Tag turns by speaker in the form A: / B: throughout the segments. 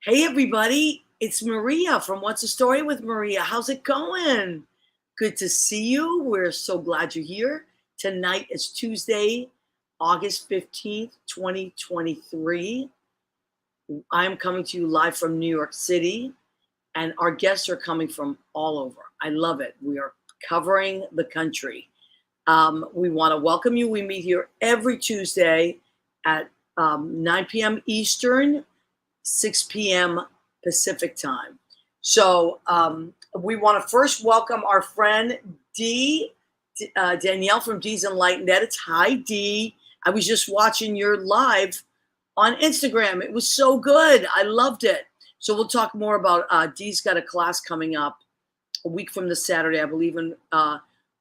A: Hey everybody, it's Maria from What's the Story with Maria. How's it going? Good to see you. We're so glad you're here. Tonight is Tuesday, August 15th, 2023. I'm coming to you live from New York City, and our guests are coming from all over. I love it. We are covering the country. We want to welcome you. We meet here every Tuesday at 9 p.m. Eastern, 6 p.m. Pacific time. So we want to first welcome our friend Danielle from D's Enlightened Edits. Hi, D. I was just watching your live on Instagram. It was so good. I loved it. So we'll talk more about Dee's got a class coming up a week from this Saturday, I believe, and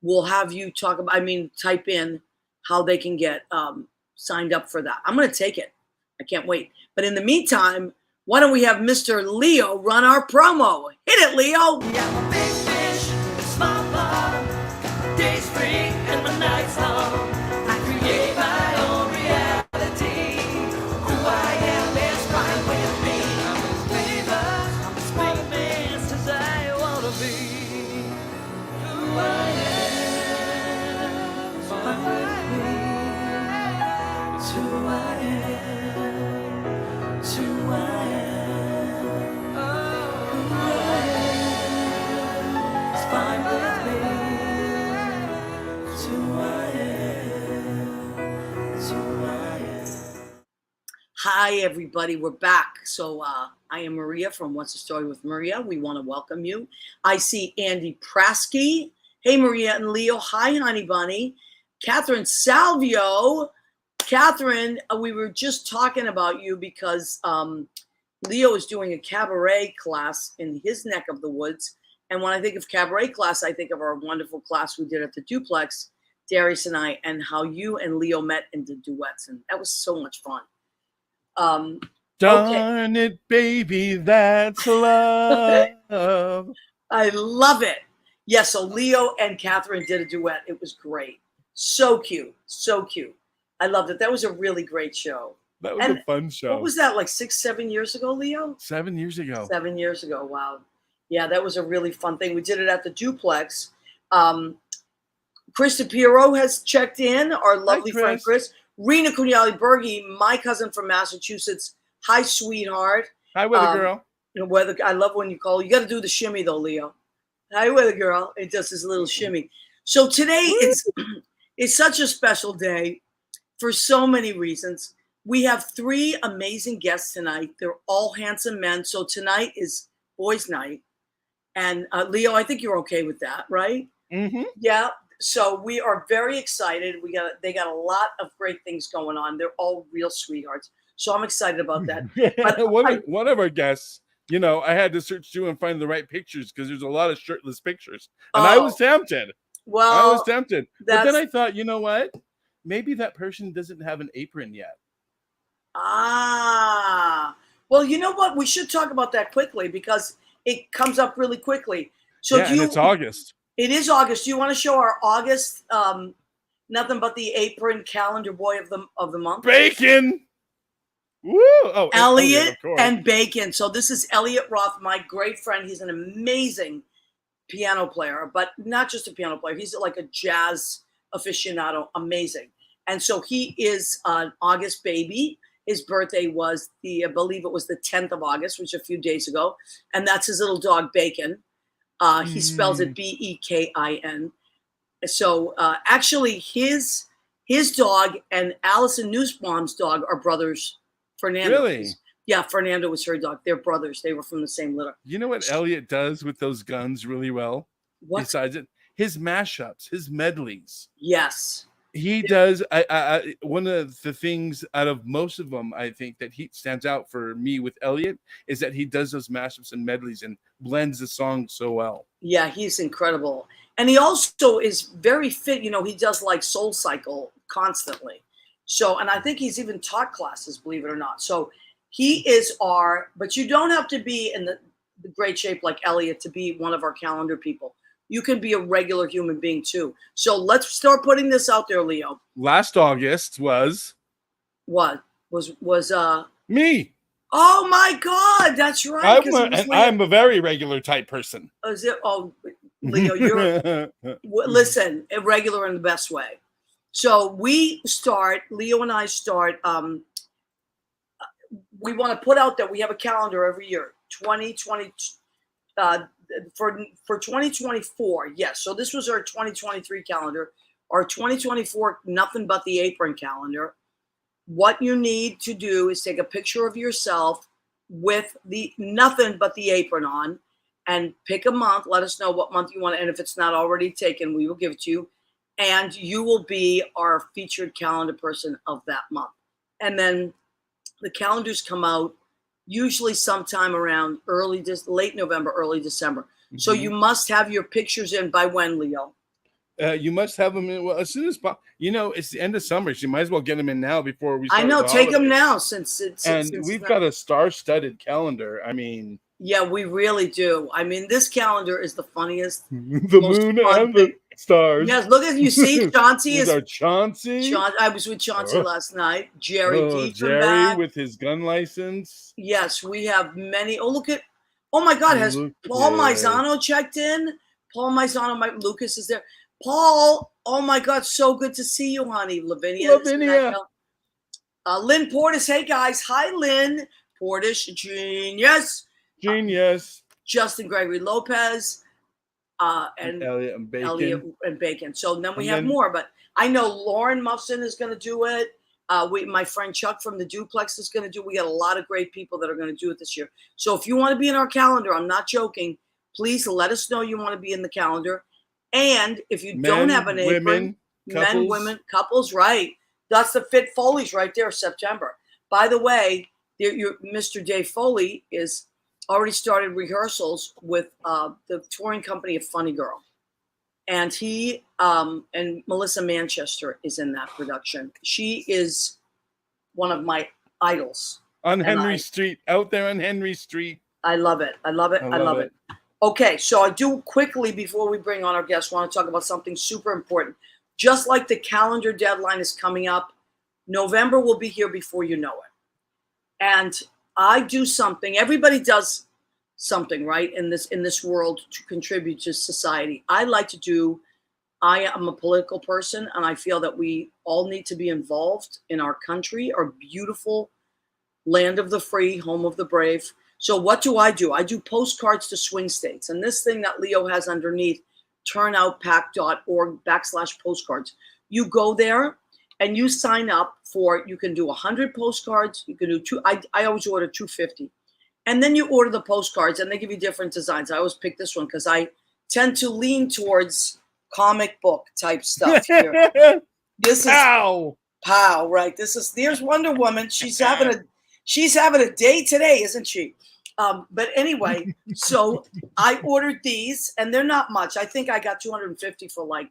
A: we'll have you type in how they can get signed up for that. I'm going to take it. I can't wait. But in the meantime, why don't we have Mr. Leo run our promo? Hit it, Leo.
B: Yeah, I'm a big fish in a small pond. Day's free and the night's long. I create my own reality. Who I am is fine with me. I'm as famous, I'm as famous as I wanna be. Who I am is fine with me. It's who I am. It's who I am.
A: Hi, everybody. We're back. So I am Maria from What's the Story with Maria. We want to welcome you. I see Andy Prasky. Hey, Maria and Leo. Hi, honey bunny. Catherine Salvio. Catherine, we were just talking about you because Leo is doing a cabaret class in his neck of the woods. And when I think of cabaret class, I think of our wonderful class we did at the Duplex, Darius and I, and how you and Leo met and did duets. And that was so much fun.
C: Darn it, baby, that's love.
A: I love it. Yeah, so Leo and Catherine did a duet. It was great. So cute. So cute. I loved it. That was a really great show.
C: That was a fun show.
A: What was that, like 6-7 years ago, Leo?
C: 7 years ago.
A: 7 years ago. Wow. Yeah, that was a really fun thing. We did it at the Duplex. Chris DePiero has checked in, our lovely friend Chris. Rena Cugnali-Bergi, my cousin from Massachusetts. Hi, sweetheart.
C: Hi, weather girl.
A: I love when you call. You got to do the shimmy, though, Leo. Hi, weather girl. It does this little shimmy. So today it's such a special day for so many reasons. We have 3 amazing guests tonight. They're all handsome men. So tonight is boys' night. And Leo, I think you're okay with that, right?
C: Mm-hmm.
A: Yeah. So we are very excited. They got a lot of great things going on. They're all real sweethearts. So I'm excited about that.
C: One of our guests, I had to search through and find the right pictures because there's a lot of shirtless pictures. And I was tempted.
A: Well,
C: I was tempted. But then I thought, you know what? Maybe that person doesn't have an apron yet.
A: Well, you know what? We should talk about that quickly because it comes up really quickly. So
C: and it's August.
A: It is August. Do you want to show our August nothing but the apron calendar boy of the month?
C: Bacon. Woo! Oh,
A: Elliot and Bacon. So this is Elliot Roth, my great friend. He's an amazing piano player, but not just a piano player. He's like a jazz aficionado. Amazing. And so he is an August baby. His birthday was I believe it was the 10th of August, which was a few days ago. And that's his little dog, Bacon. He spells it Bekin. So actually his dog and Allison Nussbaum's dog are brothers. Fernando.
C: Really?
A: Yeah, Fernando was her dog. They're brothers. They were from the same litter.
C: You know what Elliot does with those guns really well?
A: What?
C: Besides it, his mashups, his medleys.
A: Yes.
C: He does. One of the things out of most of them, I think that he stands out for me with Elliot is that he does those mashups and medleys and blends the song so well.
A: Yeah, he's incredible. And he also is very fit. He does like Soul Cycle constantly. So, and I think he's even taught classes, believe it or not. So he is but you don't have to be in the great shape like Elliot to be one of our calendar people. You can be a regular human being too. So let's start putting this out there, Leo.
C: Last August was
A: what? Was
C: me.
A: Oh my God, that's right.
C: I'm a very regular type person.
A: Leo, you're listen, irregular in the best way. So Leo and I start. We want to put out that we have a calendar every year, 2020 for 2024. Yes, so this was our 2023 calendar. Our 2024 nothing but the apron calendar. What you need to do is take a picture of yourself with the nothing but the apron on, and pick a month. Let us know what month you want, and if it's not already taken, we will give it to you, and you will be our featured calendar person of that month. And then the calendars come out usually sometime around late November, early December. Mm-hmm. So you must have your pictures in by when, Leo?
C: You must have them in as soon as possible. It's the end of summer, so you might as well get them in now before we start.
A: I know, take them now since
C: we've got a star-studded calendar. I mean,
A: yeah, we really do. I mean, this calendar is the funniest.
C: The moon and the stars.
A: Yes, look at you. See, Chauncey
C: is our Chauncey.
A: I was with Chauncey last night. Jerry
C: with his gun license.
A: Yes, we have many. Oh, look at. Oh my God, has Paul Maizano checked in? Paul Maizano, Lucas is there. Paul, oh my God, so good to see you, honey. Lavinia. Lynn Portis. Hey guys, hi Lynn Portis, genius. Justin Gregory Lopez, and
C: Elliot
A: and Bacon. So then we have more, but I know Lauren Muffson is going to do it. My friend Chuck from the Duplex is going to do. We got a lot of great people that are going to do it this year. So if you want to be in our calendar, I'm not joking. Please let us know you want to be in the calendar. And if you don't have an apron, women, couples, right? That's the Fit Foley's right there, September. By the way, Mr. Dave Foley is already started rehearsals with the touring company of Funny Girl. And he and Melissa Manchester is in that production. She is one of my idols.
C: On Henry Street, out there on Henry Street.
A: I love it. I love it. Okay, so I do quickly, before we bring on our guests, want to talk about something super important. Just like the calendar deadline is coming up, November will be here before you know it. And I do something, everybody does something, right, in this world to contribute to society. I am a political person, and I feel that we all need to be involved in our country, our beautiful land of the free, home of the brave. So what do? I do postcards to swing states. And this thing that Leo has underneath, turnoutpac.org/postcards. You go there and you sign up you can do 100 postcards. You can do I always order 250. And then you order the postcards and they give you different designs. I always pick this one because I tend to lean towards comic book type stuff here. This is Pow, right? There's Wonder Woman. She's having a day today, isn't she? But anyway, so I ordered these, and they're not much. I think I got 250 for like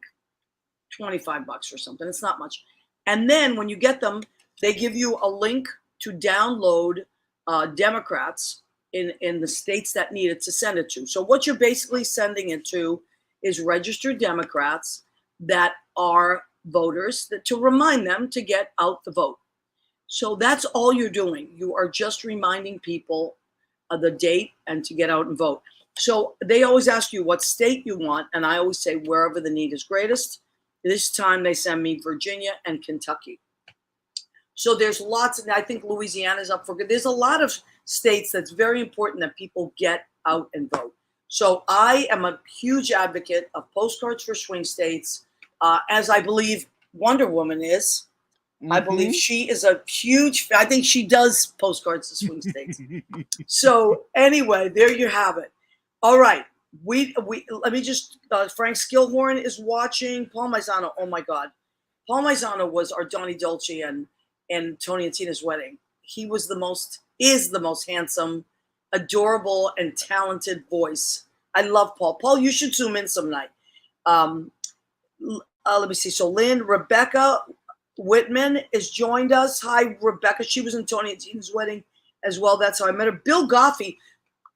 A: $25 or something. It's not much. And then when you get them, they give you a link to download Democrats in the states that need it to send it to. So what you're basically sending it to is registered Democrats that are voters, to remind them to get out the vote. So that's all you're doing. You are just reminding people of the date and to get out and vote. So they always ask you what state you want, and I always say wherever the need is greatest. This time they send me Virginia and Kentucky. So there's lots, and I think Louisiana's up for good. There's a lot of states that's very important that people get out and vote. So I am a huge advocate of postcards for swing states, as I believe Wonder Woman is. Mm-hmm. I believe she is I think she does postcards to swing states. So anyway, there you have it. All right. Let me just, Frank Skillhorn is watching. Paul Maizano, oh my God. Paul Maizano was our Donnie Dolce and Tony and Tina's wedding. He is the most handsome, adorable, and talented voice. I love Paul. Paul, you should zoom in some night. Let me see. So Rebecca Whitman has joined us. Hi, Rebecca. She was in Tony and Tina's wedding as well. That's how I met her. Bill Goffey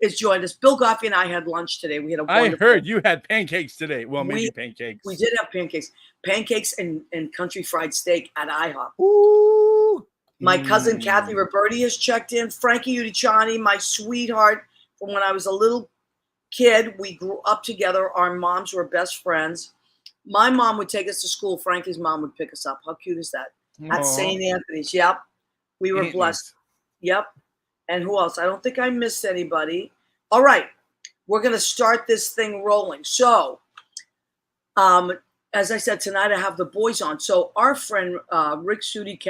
A: has joined us. Bill Goffey and I had lunch today. We had a wonderful.
C: I heard you had pancakes today. Well, maybe pancakes.
A: We did have pancakes and country fried steak at IHOP.
C: Ooh.
A: My cousin Kathy Roberti has checked in. Frankie Udiciani, my sweetheart from when I was a little kid. We grew up together. Our moms were best friends. My mom would take us to school. Frankie's mom would pick us up. How cute is that? At
C: Aw.
A: St. Anthony's. Yep. We were
C: Aunt
A: blessed. Yep. And who else? I don't think I missed anybody. All right. We're going to start this thing rolling. So, as I said, tonight I have the boys on. So our friend Rick Sudi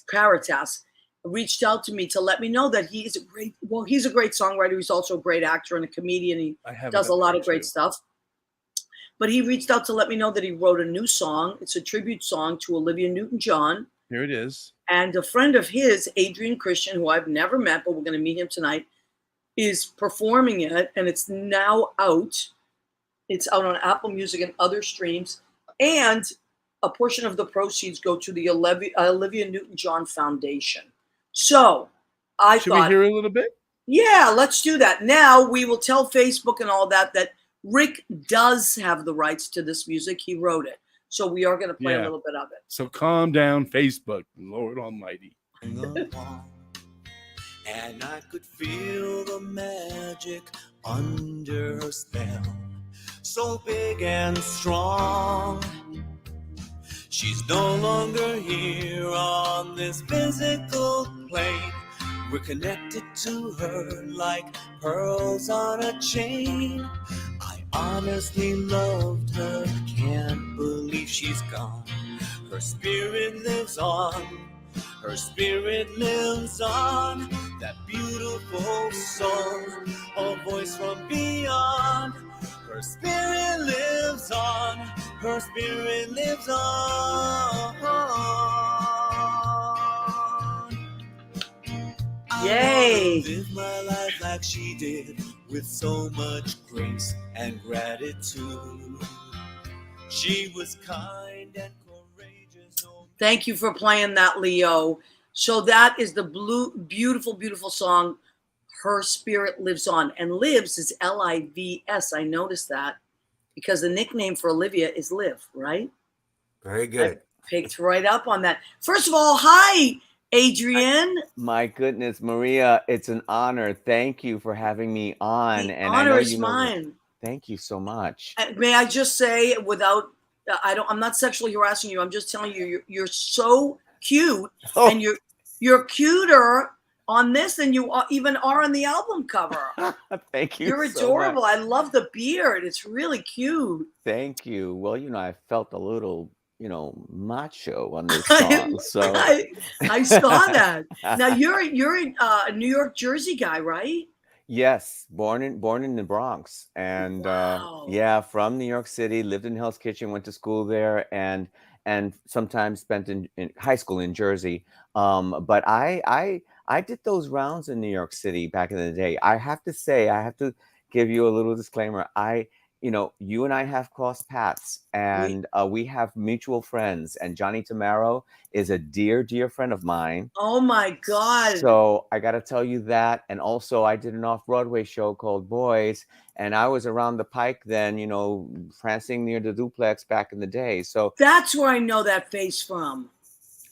A: Caritas reached out to me to let me know that he's a great songwriter. He's also a great actor and a comedian. He does a lot of great stuff. But he reached out to let me know that he wrote a new song. It's a tribute song to Olivia Newton-John.
C: Here it is.
A: And a friend of his, Adrian Christian, who I've never met, but we're going to meet him tonight, is performing it. And it's now out. It's out on Apple Music and other streams. And a portion of the proceeds go to the Olivia Newton-John Foundation. So I thought,
C: we hear a little bit?
A: Yeah, let's do that. Now we will tell Facebook and all that Rick does have the rights to this music. He wrote it. So we are going to play a little bit of it.
C: So calm down, Facebook, Lord Almighty.
B: And I could feel the magic under her spell. So big and strong. She's no longer here on this physical plane. We're connected to her like pearls on a chain. I honestly loved her, can't believe she's gone. Her spirit lives on, her spirit lives on. That beautiful soul, a voice from beyond. Her spirit lives on, her spirit lives on.
A: Yay!
B: I live my life like she did, with so much grace and gratitude. She was kind and courageous.
A: Thank you for playing that, Leo. So that is the beautiful, beautiful song, Her Spirit Lives On. And Lives is L-I-V-S. I noticed that because the nickname for Olivia is Liv, right?
D: Very good.
A: I picked right up on that. First of all, hi, Adrian.
D: My goodness, Maria, it's an honor. Thank you for having me on.
A: The
D: and
A: honor
D: I know
A: is mine.
D: Thank you so much.
A: May I just say, without, I'm not sexually harassing you. I'm just telling you, you're so cute, and you're cuter on this than you even are on the album cover.
D: Thank you.
A: You're adorable. I love the beard. It's really cute.
D: Thank you. Well, I felt a little, macho on this song. So
A: I saw that. Now you're a New York, Jersey guy, right?
D: Yes, born in the Bronx, and
A: wow.
D: From New York City. Lived in Hell's Kitchen, went to school there, and sometimes spent in high school in Jersey. But I did those rounds in New York City back in the day. I have to say, I have to give you a little disclaimer. You and I have crossed paths, and we have mutual friends. And Johnny Tamaro is a dear, dear friend of mine.
A: Oh my God!
D: So I got to tell you that. And also, I did an off-Broadway show called Boys, and I was around the Pike then, prancing near the Duplex back in the day. So
A: that's where I know that face from.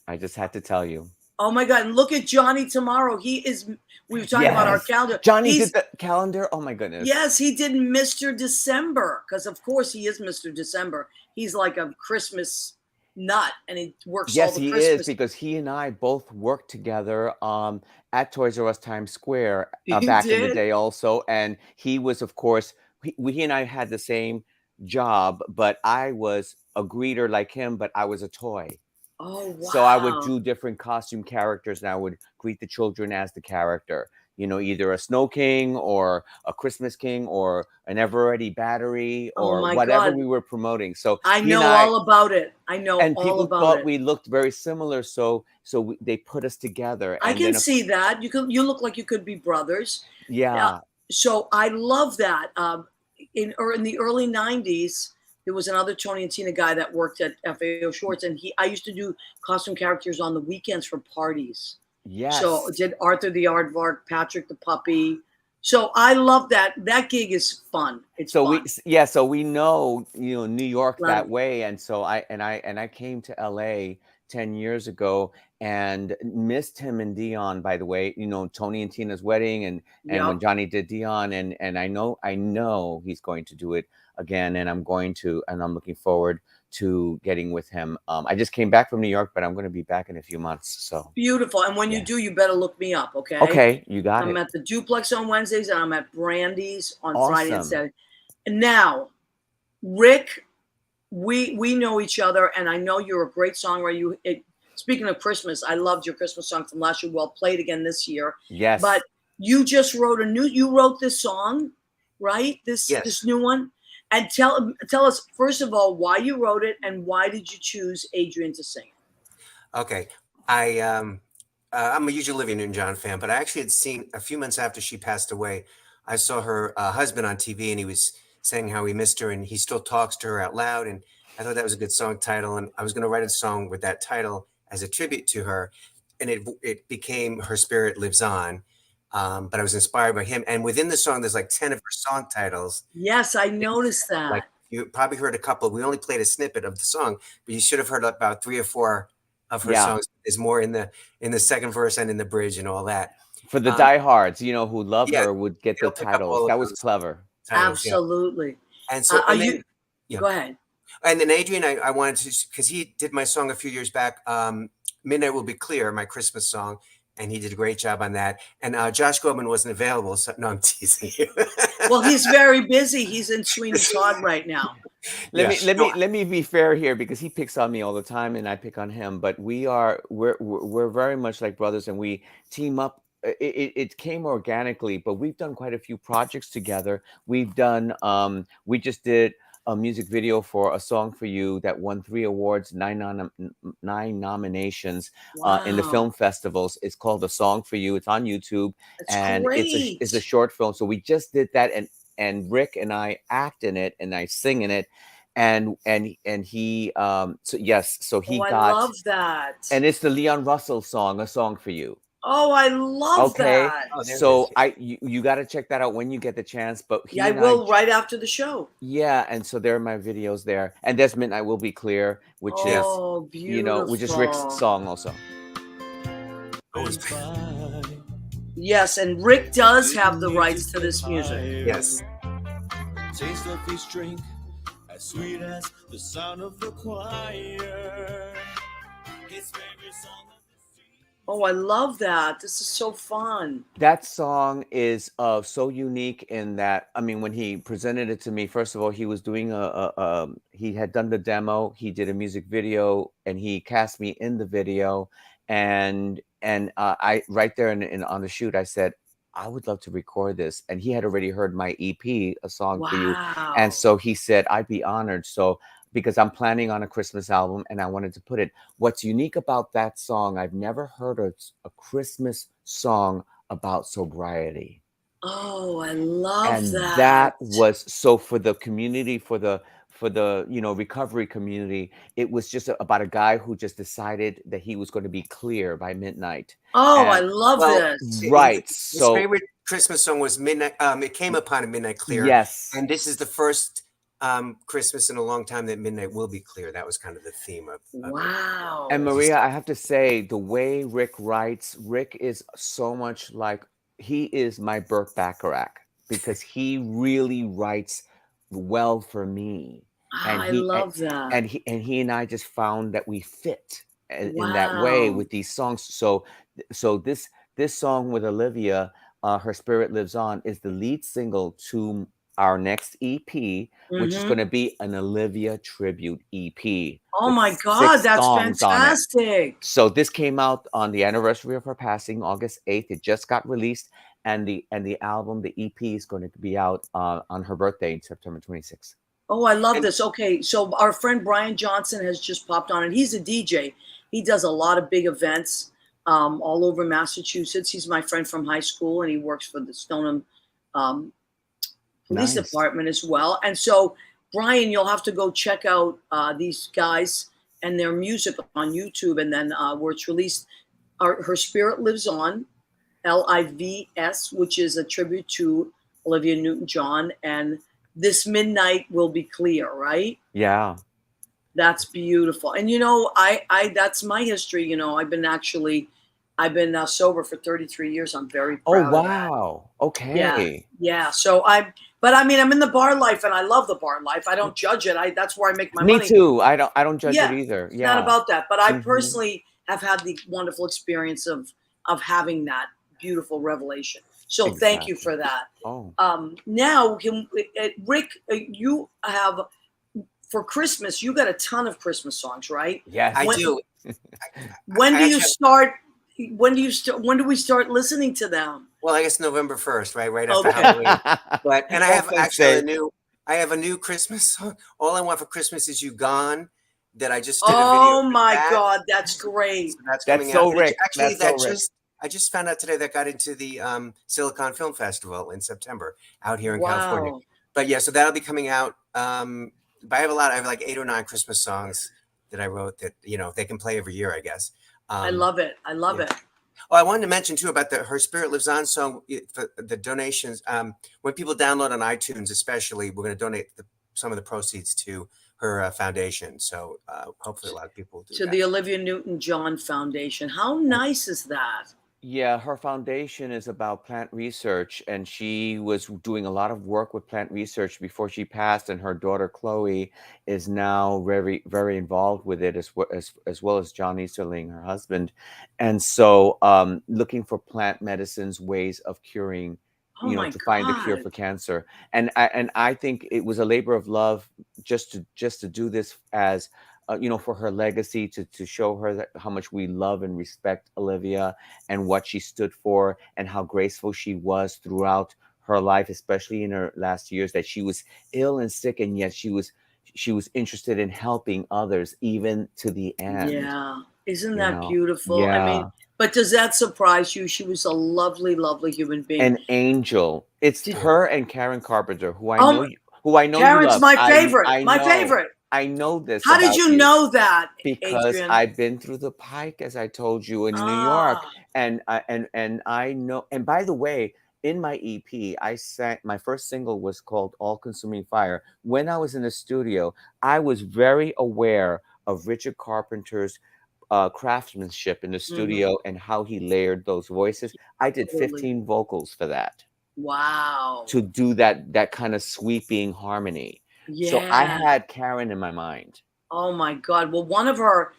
D: I just had to tell you.
A: Oh my God! And look at Johnny Tamaro. We were talking about our calendar.
D: Johnny did the calendar. Oh my goodness.
A: Yes, he did Mr. December, because of course he is Mr. December. He's like a Christmas nut, and he works all the Christmas.
D: Yes, he is, because he and I both worked together at Toys R Us Times Square back in the day also. And he was, of course, he and I had the same job, but I was a greeter like him, but I was a toy.
A: Oh, wow.
D: So I would do different costume characters, and I would greet the children as the character. Either a Snow King or a Christmas King or an Ever-Ready Battery or whatever we were promoting. So
A: I know all about it. I know all about it.
D: And people thought we looked very similar, so they put us together.
A: I can see that. You look like you could be brothers.
D: Yeah.
A: So I love that. In the early 90s, there was another Tony and Tina guy that worked at FAO Schwartz, and I used to do costume characters on the weekends for parties.
D: Yes.
A: So did Arthur the Aardvark, Patrick the Puppy. So I love that. That gig is fun. It's fun.
D: So we know, New York that way. And so I came to LA 10 years ago and missed him and Dion, by the way, you know, Tony and Tina's wedding and when
A: Yep.
D: Johnny did Dion, and I know he's going to do it again, and I'm looking forward to getting with him. I just came back from New York, but I'm going to be back in a few months. So
A: Beautiful. And when you
D: yeah.
A: do, you better look me up, okay?
D: Okay, you got
A: I'm
D: it.
A: at the Duplex on Wednesdays and I'm at Brandy's on Friday and
D: Awesome.
A: Saturday. And now, Rick, we know each other, and I know you're a great songwriter. Speaking of Christmas, I loved your Christmas song from last year. Well played again this year.
D: Yes.
A: But you just you wrote this song, right? This new one. And tell us first of all why you wrote it and why did you choose Adrienne to sing it?
E: Okay, I'm a huge Olivia Newton-John fan, but I actually had seen a few months after she passed away. I saw her husband on TV, and he was saying how he missed her, and he still talks to her out loud. And I thought that was a good song title, and I was going to write a song with that title as a tribute to her, and it became Her Spirit Lives On. But I was inspired by him, and within the song, there's like 10 of her song titles.
A: Yes, I noticed that.
E: Like you probably heard a couple. We only played a snippet of the song, but you should have heard about 3 or 4 of her songs. Is more in the second verse and in the bridge and all that.
D: For the diehards, you know, who love her would get the
E: they'll pick up all
D: titles.
E: of
D: That was
E: those
D: clever.
E: titles,
A: Absolutely.
E: And so
A: Go ahead.
E: And then Adrienne, I wanted to, because he did my song a few years back, Midnight Will Be Clear, my Christmas song, and he did a great job on that. And Josh Groban wasn't available, so no, I'm teasing you.
A: Well, he's very busy. He's in Sweeney Todd right now.
D: Let me be fair here, because he picks on me all the time and I pick on him, but we're very much like brothers, and we team up. It came organically, but we've done quite a few projects together. We've done we just did a music video for A Song for You that won 3 awards, 9 nominations in the film festivals. It's called A Song for You. It's on YouTube.
A: That's
D: and
A: great.
D: it's a short film. So we just did that, and Rick and I act in it and I sing in it. And he
A: I love that.
D: And it's the Leon Russell song, A Song for You.
A: Oh, I love that.
D: So you got to check that out when you get the chance. But
A: I will right after the show.
D: Yeah, and so there are my videos there, and there's Midnight Will Be Clear, which is which is Rick's song also.
A: Yes, and Rick does have the rights to this music.
E: Yes.
B: Taste of his drink, as sweet as the sound of the choir. His favorite song.
A: Oh, I love that. This is so fun.
D: That song is so unique in that, I mean, when he presented it to me, first of all, he was doing he had done the demo, he did a music video, and he cast me in the video. And I right there on the shoot, I said, I would love to record this. And he had already heard my EP, A Song for You. And so he said, I'd be honored. So because I'm planning on a Christmas album and I wanted to put it. What's unique about that song, I've never heard a Christmas song about sobriety.
A: Oh, I love that.
D: And that was so for the community, for the recovery community, it was just about a guy who just decided that he was going to be clear by midnight.
A: Oh, I love this.
D: Right.
E: His favorite Christmas song was Midnight. It Came Upon a Midnight Clear.
D: Yes.
E: And this is the first Christmas in a long time that midnight will be clear. That was kind of the theme of
A: wow.
D: And Maria, I have to say, the way Rick writes, Rick is so much like, he is my Burt Bacharach, because he really writes well for me. And
A: I love that.
D: And he and I just found that we fit in that way with these songs. So this song with Olivia, Her Spirit Lives On, is the lead single to our next EP, which is going to be an Olivia tribute EP.
A: Oh my God, that's fantastic.
D: So this came out on the anniversary of her passing, August 8th. It just got released, and the album, the EP, is going to be out on her birthday, September 26th.
A: Oh, I love this. Okay, so our friend Brian Johnson has just popped on, and he's a DJ. He does a lot of big events all over Massachusetts. He's my friend from high school, and he works for the Stoneham Police Department as well. And so, Brian, you'll have to go check out these guys and their music on YouTube. And then where it's released, Her Spirit Lives On, LIVS, which is a tribute to Olivia Newton-John. And This Midnight Will Be Clear, right?
D: Yeah.
A: That's beautiful. And that's my history. I've been sober for 33 years. I'm very
D: Oh,
A: proud of that.
D: wow.
A: Yeah,
D: Okay.
A: yeah. But I mean, I'm in the bar life, and I love the bar life. I don't judge it. That's where I make my
D: Me
A: money.
D: too. I don't judge it
A: Yeah,
D: either.
A: it's not
D: Yeah.
A: about that. But I
D: Mhm.
A: personally have had the wonderful experience of having that beautiful revelation. So thank you
D: Exactly.
A: for that.
D: Oh,
A: Now, Rick, you have for Christmas. You got a ton of Christmas songs, right?
E: I
D: yes.
A: When
E: do.
A: when
E: I
A: do you
E: actually have,
A: start? When do we start listening to them?
E: well, I guess November 1st, right? Right after
A: Okay.
E: Halloween. And I have
D: Office
E: actually
D: day.
E: I have a new Christmas song. All I Want for Christmas Is You Gone, that I just did a video
A: Oh
E: for
A: my
E: that.
A: God, that's great.
E: So that's
D: That's
E: coming out.
D: so
E: And
D: Rick.
E: actually,
D: That's so Rick.
E: I just found out today that got into the Silicon Film Festival in September out here in California.
A: Wow.
E: But yeah, so that'll be coming out. But I have a lot. I have like 8 or 9 Christmas songs that I wrote that they can play every year, I guess.
A: I
E: Um,
A: love it. I love
E: yeah.
A: it.
E: Oh, I wanted to mention too about the "Her Spirit Lives On" song for the donations. When people download on iTunes, especially, we're going to donate some of the proceeds to her foundation. So hopefully, a lot of people will do
A: To
E: that.
A: the Olivia Newton-John Foundation. How nice is that?
D: Yeah, her foundation is about plant research, and she was doing a lot of work with plant research before she passed. And her daughter Chloe is now very, very involved with it, as well as John Easterling, her husband. And so, looking for plant medicines, ways of curing,
A: Oh my
D: to find a cure
A: God.
D: for cancer. And I think it was a labor of love just to do this as. For her legacy, to show her that how much we love and respect Olivia and what she stood for and how graceful she was throughout her life, especially in her last years, that she was ill and sick, and yet she was interested in helping others even to the end.
A: Yeah. Isn't
D: you
A: that
D: know
A: beautiful? I mean,
D: yeah,
A: but does that surprise you? She was a lovely, lovely human being.
D: an angel. It's
A: Did,
D: her and Karen Carpenter, who I know
A: um,
D: you who I know you
A: Karen's
D: love.
A: my
D: i
A: favorite.
D: i
A: My
D: know
A: favorite.
D: I know this
A: How did
D: about
A: you
D: you
A: know that,
D: because
A: Adrian?
D: I've been through the Pike, as I told you, in New York,
A: Ah,
D: and I know. And by the way, in my EP, I sang my first single was called "All Consuming Fire." When I was in the studio, I was very aware of Richard Carpenter's craftsmanship in the
A: mhm,
D: studio and how he layered those voices. I did
A: totally.
D: 15 vocals for that
A: Wow.
D: to do that kind of sweeping harmony. So I
A: Yeah.
D: had Karen in my mind.
A: Oh my God. Well, one of our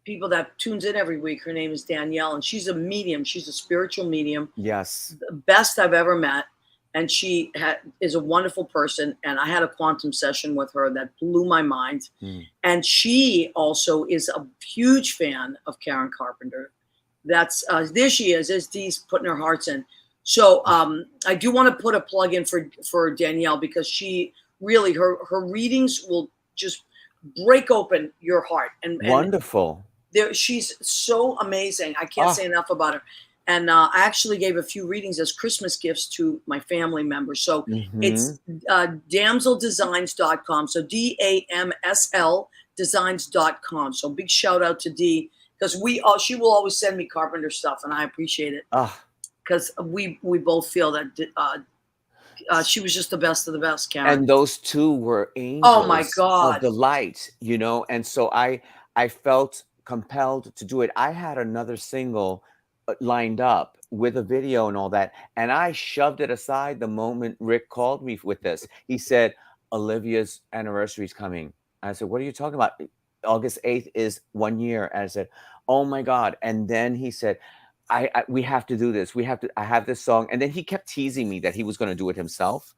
A: people that tunes in every week, her name is Danielle, and she's a medium. She's a spiritual medium,
D: Yes.
A: the best I've ever met. And is a wonderful person. And I had a quantum session with her that blew my mind.
D: Mm.
A: And she also is a huge fan of Karen Carpenter. That's There she is. There's Dee's putting her hearts in. So I do want to put a plug in for Danielle, because she really her readings will just break open your heart, and
D: Wonderful.
A: she's so amazing. I can't say
D: Ah,
A: enough about her. And I actually gave a few readings as Christmas gifts to my family members. So it's
D: mhm.
A: damseldesigns.com. So DAMSL designs.com. So big shout out to Dee, because she will always send me carpenter stuff, and I appreciate it,
D: Ah,
A: because we both feel that she was just the best of the best, Karen.
D: and those two were
A: Oh my
D: angels of
A: God.
D: the light, and so I felt compelled to do it. I had another single lined up with a video and all that, and I shoved it aside the moment Rick called me with this. He said, "Olivia's anniversary is coming." I said, "What are you talking about? August 8th is 1 year." And I said, "Oh my God." And then he said, we have to do this. I have this song. And then he kept teasing me that he was going to do it himself,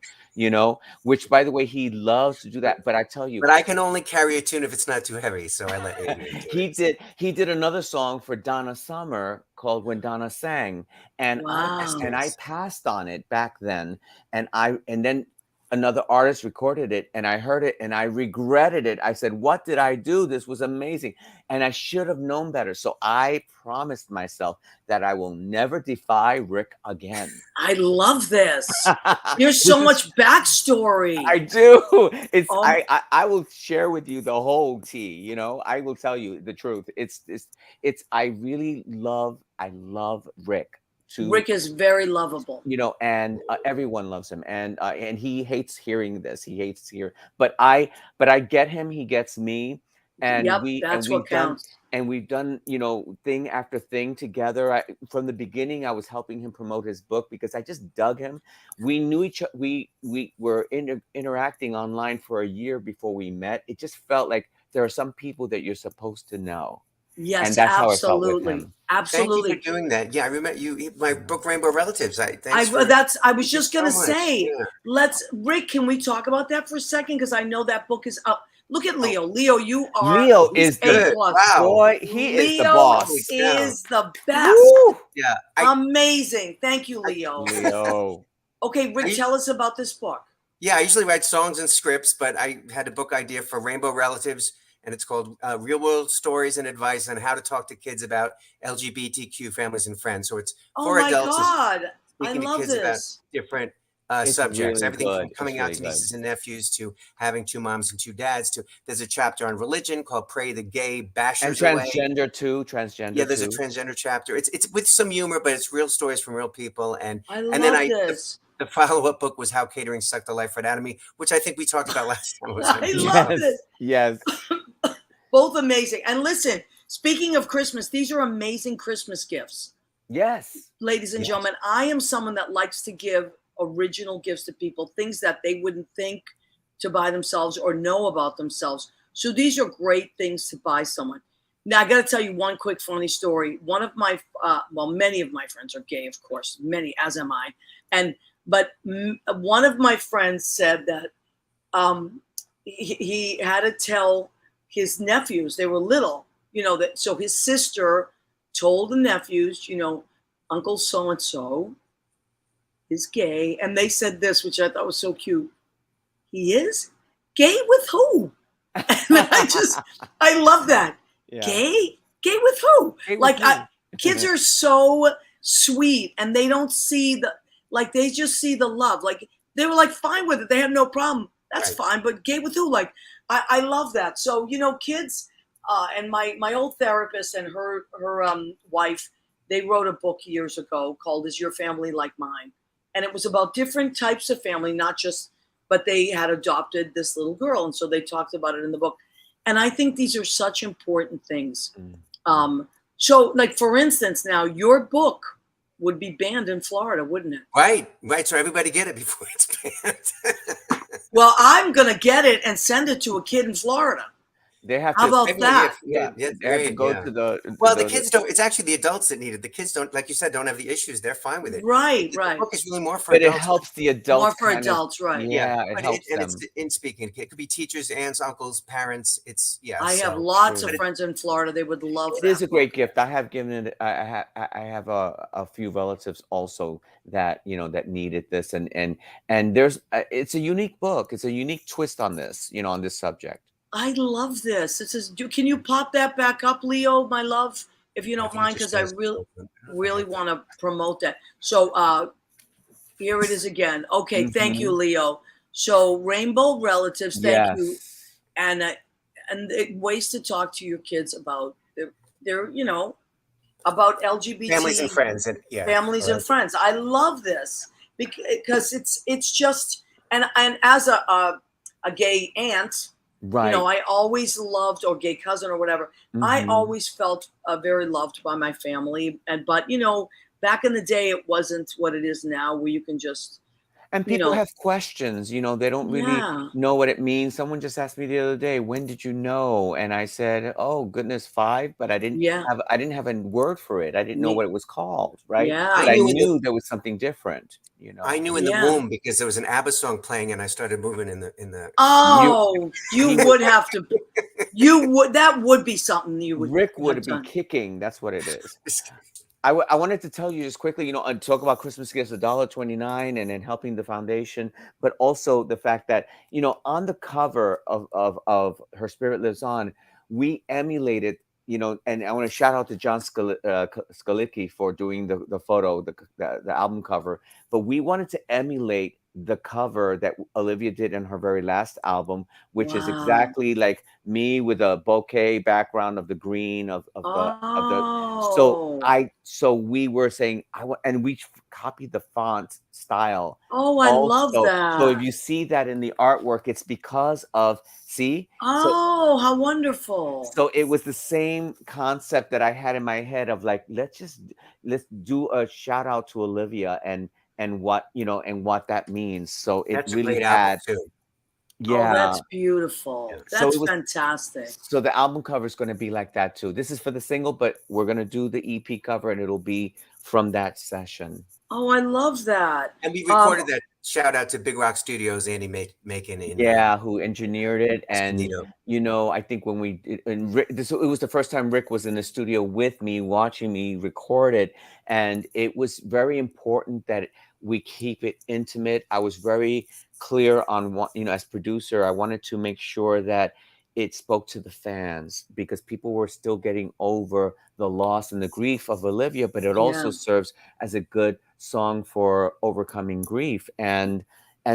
D: which, by the way, he loves to do that. But I tell you,
E: But I can only carry a tune if it's not too heavy, so I let Adrian do
D: he
E: it.
D: did he did another song for Donna Summer called "When Donna Sang," and I
E: Yes,
A: Wow.
D: and I
E: yes.
D: passed on it back then, and then another artist recorded it, and I heard it, and I regretted it. I said, "What did I do? This was amazing, and I should have known better." So I promised myself that I will never defy Rick again.
A: I love this. There's so
D: This is
A: much backstory.
D: I do. It's
A: Um,
D: I will share with you the whole tea, I will tell you the truth. It's I love Rick to
A: Rick is very lovable.
D: and everyone loves him, and he hates hearing this. He hates hear, but I get him. He gets me, and
A: Yep,
D: we and
A: that's what
D: we've done
A: counts.
D: and we've done thing after thing together. From the beginning, I was helping him promote his book because I just dug him. We knew we were interacting online for a year before we met. It just felt like there are some people that you're supposed to know, and
A: Yes,
D: that's how I felt with
A: absolutely.
D: him.
E: Thank you for
A: Absolutely.
E: doing that. Yeah, I remember my
D: Yeah.
E: book Rainbow Relatives.
A: I
E: Thanks for
A: I was
E: thank you
A: just
E: so
A: gonna
E: much.
A: say,
E: Yeah.
A: Rick, can we talk about that for a second? Because I know that book is up. Look at
E: Oh,
A: Leo. Leo, you are
D: Leo
A: he's
D: is
A: A
D: the
E: good.
A: plus.
E: Wow.
D: boy. He is the
A: Leo
E: Holy
D: boss.
E: cow.
A: is the best.
D: Woo!
E: Yeah.
A: Amazing. Thank you,
E: I
A: Leo.
D: Leo.
A: Okay, Rick,
E: I
A: tell us about this book.
E: Yeah, I usually write songs and scripts, but I had a book idea for Rainbow Relatives, and it's called Real World Stories and Advice on How to Talk to Kids About LGBTQ Families and Friends. So it's
A: Oh
E: for
A: my
E: adults and
A: God. I
E: speaking to
A: love
E: kids about
A: this.
E: different
D: It's
E: subjects,
D: really
E: everything from
D: good. It's
E: coming out
D: really
E: to
D: good.
E: nieces and nephews to having two moms and two dads. To there's a chapter on religion called "Pray the Gay
D: And
E: Bashers Away."
D: transgender too.
E: Yeah,
D: Transgender
E: there's a
D: too.
E: transgender chapter. It's with some humor, but it's real stories from real people. And
A: I
E: then
A: love this.
E: the follow up book was How Catering Sucked the Life Right Out of Me, which I think we talked about last time I was on
A: I
E: the
A: love
E: show.
A: this.
D: Yes.
A: Both amazing. And listen, speaking of Christmas, these are amazing Christmas gifts.
D: Yes.
A: Ladies and
E: Yes.
A: gentlemen, I am someone that likes to give original gifts to people, things that they wouldn't think to buy themselves or know about themselves. So these are great things to buy someone. Now, I got to tell you one quick funny story. One of my, many of my friends are gay, of course, many, as am I. But one of my friends said that he had to tell his nephews, they were little, that so his sister told the nephews, Uncle so and so is gay. And they said this, which I thought was so cute. He is gay with who? And I love that.
D: Yeah.
A: Gay with who?
D: Gay with
A: Like
D: who?
A: kids are so sweet, and they don't see they just see the love. Like they were like fine with it. They have no problem. That's
E: Right.
A: fine. But gay with who? Like I love that. So kids, and my old therapist and her wife, they wrote a book years ago called "Is Your Family Like Mine?" And it was about different types of family, not just, but they had adopted this little girl, and so they talked about it in the book. And I think these are such important things. So, like for instance, now your book would be banned in Florida, wouldn't it?
E: Right. So everybody get it before it's banned.
A: Well, I'm gonna get it and send it to a kid in Florida.
D: They have
A: How
D: to.
A: about
E: Maybe,
A: that?
E: yeah,
D: They have to
E: great,
D: go
E: yeah.
D: to the.
E: Well, the kids don't. It's actually the adults that need it. The kids don't, like you said, don't have the issues. They're fine with it.
A: Right,
E: The
A: right.
E: book is really more for
D: But it
E: adults.
D: helps the
A: More
D: adults
A: for
D: kind of.
A: adults, right?
D: Yeah, it
E: but
D: helps
E: and
D: them.
E: it's in speaking. It could be teachers, aunts, uncles, parents. It's
A: I have
E: so
A: lots
E: but
A: of friends in Florida. They would love
D: It
A: that.
D: is a great gift. I have given it. I have a few relatives also that that needed this, and there's it's a unique book. It's a unique twist on this on this subject.
A: I love this. This is. Can you pop that back up, Leo, my love, if you
E: I
A: don't
E: think it
A: mind,
E: just
A: because I
E: says
A: really,
E: open. I don't know if I
A: really
E: have that.
A: want to promote that. So here it is again. Okay, thank you,
D: Mhm.
A: Leo. So Rainbow Relatives, thank you,
D: Yes.
A: and ways to talk to your kids about their about
E: Families and
A: LGBT
E: friends, and yeah,
A: families
E: or
A: and friends. I love this because it's just and as a gay aunt,
D: Right.
A: I always loved, or gay cousin or whatever. I
D: Mhm.
A: always felt very loved by my family, but back in the day, it wasn't what it is now, where you can just
D: And
A: you
D: people
A: know,
D: have questions, they don't really
A: yeah,
D: know what it means. Someone just asked me the other day, "When did you know?" And I said, "Oh, goodness, 5," but
A: yeah,
D: I didn't have a word for it. I didn't know
A: me,
D: what it was called, right?
A: yeah,
E: I
D: But I
E: knew in the
D: knew there was something different,
E: I knew in the
A: yeah.
E: womb because there was an ABBA song playing, and I started moving in the.
D: You
A: Oh, you
D: he would
A: would have to. That would be something you would
D: Rick
A: have
D: would be
A: done.
D: kicking, that's what it is. I wanted to tell you just quickly, talk about Christmas gifts, $1.29, and then helping the foundation, but also the fact that, on the cover of Her Spirit Lives On, we emulated, and I want to shout out to John Skalicki for doing the photo, the album cover, but we wanted to emulate the cover that Olivia did in her very last album, which is
A: Wow.
D: exactly like me with a bouquet background of the green of the. So
A: Oh.
D: so we were saying and we copied the font style
A: Oh, I love
D: also. So if
A: that.
D: you see that in the artwork, it's because of
A: Oh, how wonderful.
D: so it was the same concept that I had in my head of like, let's do a shout out to Olivia and what and what that means. So it
E: That's a
D: really
E: great album
D: had,
E: too.
A: Oh,
D: yeah.
A: that's beautiful.
D: So
A: That's
D: it was
A: fantastic.
D: so the album cover is going to be like that too. This is for the single, but we're going to do the EP cover and it'll be from that session.
A: Oh, I love that.
E: And we recorded that. Shout out to Big Rock Studios, Andy Macon in
D: Yeah, who engineered it. And
E: Escondido.
D: I think when we did, and it was the first time Rick was in the studio with me, watching me record it, and it was very important that we keep it intimate. I was very clear on what, as producer, I wanted to make sure that it spoke to the fans because people were still getting over the loss and the grief of Olivia, but it also
A: Yeah.
D: serves as a good song for overcoming grief. And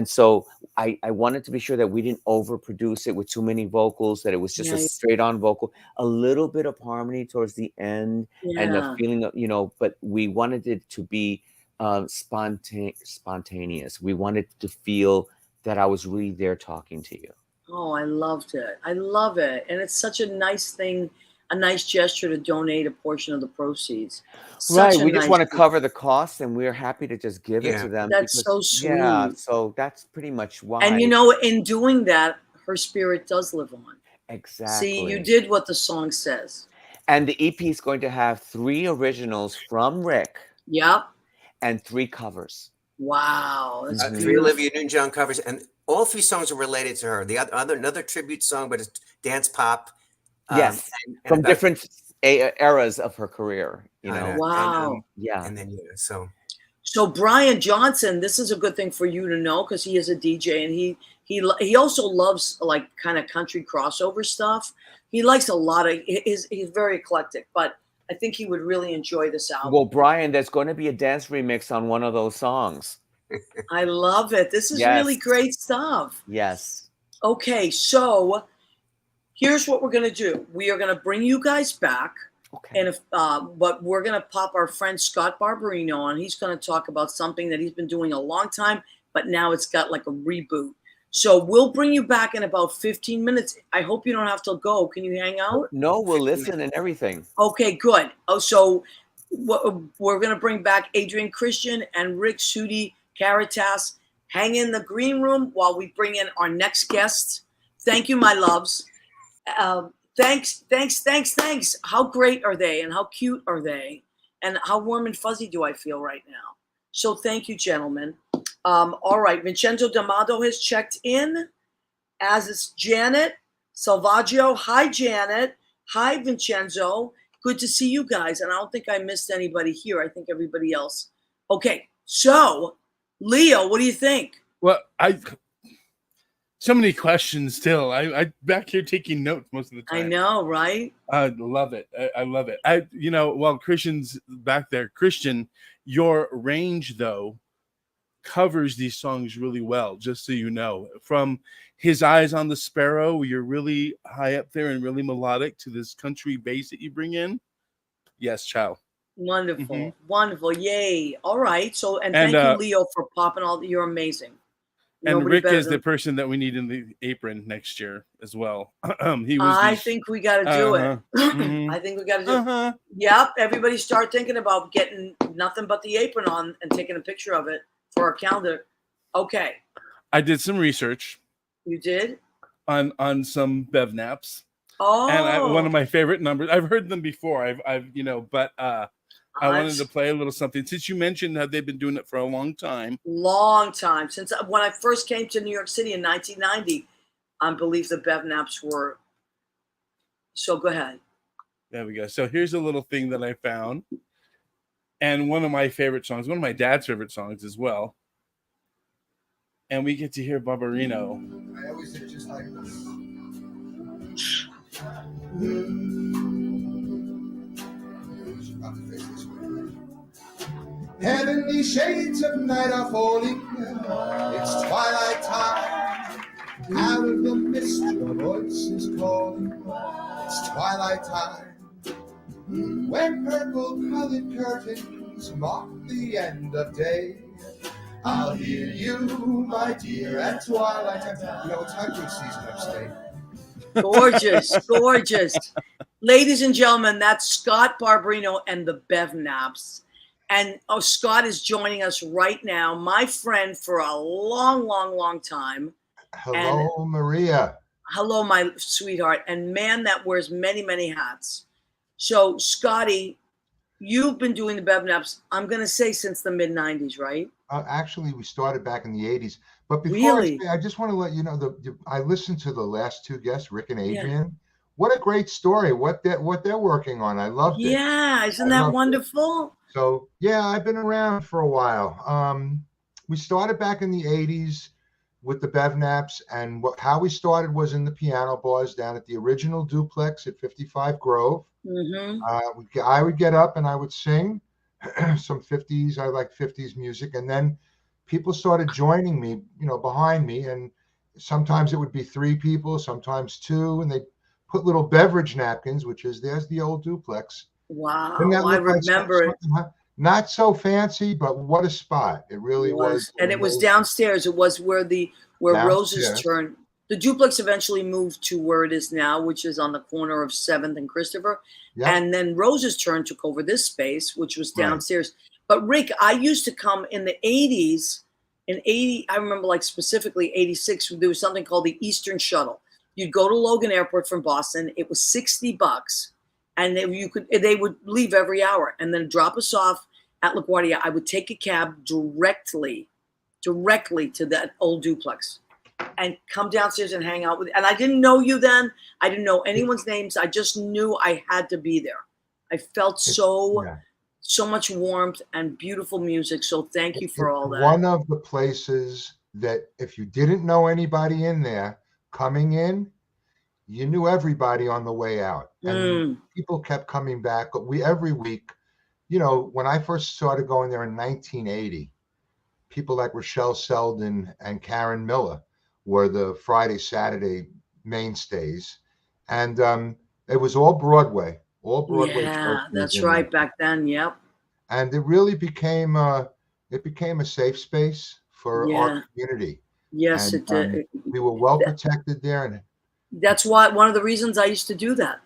D: so I wanted to be sure that we didn't overproduce it with too many vocals, that it was just a
A: Yeah.
D: straight on vocal, a little bit of harmony towards the end, and a
A: Yeah.
D: feeling of, but we wanted it to be spontaneous. We wanted to feel that I was really there talking to you.
A: Oh, I loved it. I love it. And it's such a nice thing, a nice gesture to donate a portion of the proceeds.
D: Right.
A: Such a
D: We just
A: nice
D: want to
A: thing.
D: cover the costs and we're happy to just give it
E: Yeah.
D: to them
A: That's
D: because,
A: so
D: yeah,
A: sweet.
D: so that's pretty much
A: And
D: why.
A: in doing that, her spirit does live on. See, you
D: Exactly.
A: did what the song says.
D: And the EP is going to have 3 originals from Rick
A: Yep.
D: and 3 covers.
A: Wow. That's
D: Mhm.
E: 3
A: beautiful.
E: Olivia Newton-John covers, and all 3 songs are related to her. The another tribute song, but it's dance pop.
D: Yes,
E: and
D: from
E: about
D: different eras of her career,
E: kinda,
A: Wow.
D: Yeah.
E: and then so
A: So Brian Johnson, this is a good thing for you to know because he is a DJ and he also loves like kind of country crossover stuff. He likes a lot of he's very eclectic, but I think he would really enjoy this album.
D: Well, Brian, there's going to be a dance remix on one of those songs.
A: I love it. This is really
D: Yes.
A: great stuff.
D: Yes.
A: Okay, so here's what we're gonna do. We are gonna bring you guys back.
D: Okay.
A: And but we're gonna pop our friend Scott Barbarino on. He's gonna talk about something that he's been doing a long time, but now it's got like a reboot. So we'll bring you back in about 15 minutes. I hope you don't have to go. Can you hang out?
D: No, we'll listen and everything.
A: Okay, good. Oh, so we're gonna bring back Adrian Christian and Rick Sudi Caritas. Hang in the green room while we bring in our next guest. Thank you, my loves. Thanks. How great are they and how cute are they? And how warm and fuzzy do I feel right now? So thank you, gentlemen. All right, Vincenzo D'Amato has checked in, as is Janet Salvaggio. Hi, Janet. Hi, Vincenzo. Good to see you guys. And I don't think I missed anybody here. I think everybody else. Okay, so Leo, what do you think?
C: Well, so many questions still. I back here taking notes most of the time.
A: I know, right?
C: I love it. I love it. While Christian's back there, Christian, your range though covers these songs really well, just so you know. From His Eyes on the Sparrow, you're really high up there and really melodic, to this country bass that you bring in. Yes, ciao.
A: Wonderful. Wonderful. Yay. All right. So, and
C: And,
A: thank you, Leo, for popping all. You're amazing.
C: And
A: Nobody
C: Rick
A: better
C: is the
A: than-
C: person that we need in the apron next year as well.
A: I think we got to do it.
C: Mhm.
A: I think we got to do it. Yep. Everybody start thinking about getting nothing but the apron on and taking a picture of it for our calendar. Okay.
C: I did some research
A: You did?
C: on some Bev naps.
A: Oh.
C: And one of my favorite numbers. I've heard them before. But I wanted to play a little something. Since you mentioned that they've been doing it for a long time.
A: Long time. Since when I first came to New York City in 1990, I believe the Bev naps were. So go ahead.
C: There we go. So here's a little thing that I found. And one of my favorite songs, one of my dad's favorite songs as well. And we get to hear Barbarino.
F: I always did just like this. Heavenly shades of night are falling. It's twilight time. Out of the mist, your voice is calling. It's twilight time. When purple-colored curtains mark the end of day, I'll hear you, my dear, at twilight time. You know, it's hunting season upstate.
A: Gorgeous, gorgeous. Ladies and gentlemen, that's Scott Barbarino and the Bevnaps. And Scott is joining us right now, my friend for a long, long, long time.
F: Hello, Maria.
A: Hello, my sweetheart. And man that wears many, many hats. So, Scotty, you've been doing the Bevnaps, I'm going to say since the mid-90s, right?
F: Actually, we started back in the 80s. But before
A: Really?
F: I just want to let you know, I listened to the last two guests, Rick and Adrian. Yeah. What a great story. What they're working on. I loved it.
A: Yeah, isn't that wonderful?
F: It. So, yeah, I've been around for a while. We started back in the 80s with the Bevnaps, and how we started was in the piano bars down at the original duplex at 55 Grove. Mm-hmm. I would get up and I would sing some 50s. I like 50s music, and then people started joining me, behind me, and sometimes it would be 3 people, sometimes 2, and they put little beverage napkins, there's the old duplex.
A: Wow, I remember it.
F: Not so fancy, but what a spot. It really was.
A: And it was downstairs. It was where Rose's Turn. The duplex eventually moved to where it is now, which is on the corner of 7th and Christopher. Yep. And then Rose's Turn took over this space, which was downstairs. Right. But Rick, I used to come in the 80s. I remember like specifically 86, there was something called the Eastern Shuttle. You'd go to Logan Airport from Boston. It was $60. And they would leave every hour and then drop us off at LaGuardia. I would take a cab directly to that old duplex and come downstairs and hang out with. And I didn't know you then. I didn't know anyone's names. I just knew I had to be there. I felt so much warmth and beautiful music. So thank you for all that.
F: One of the places that if you didn't know anybody in there coming in, you knew everybody on the way out, and people kept coming back. But every week, when I first started going there in 1980, people like Rochelle Selden and Karen Miller were the Friday, Saturday mainstays. And it was all Broadway.
A: Yeah, that's right. There. Back then, yep.
F: And it really became a safe space for our community.
A: Yes, it did.
F: We were well protected there, and
A: that's why one of the reasons I used to do that.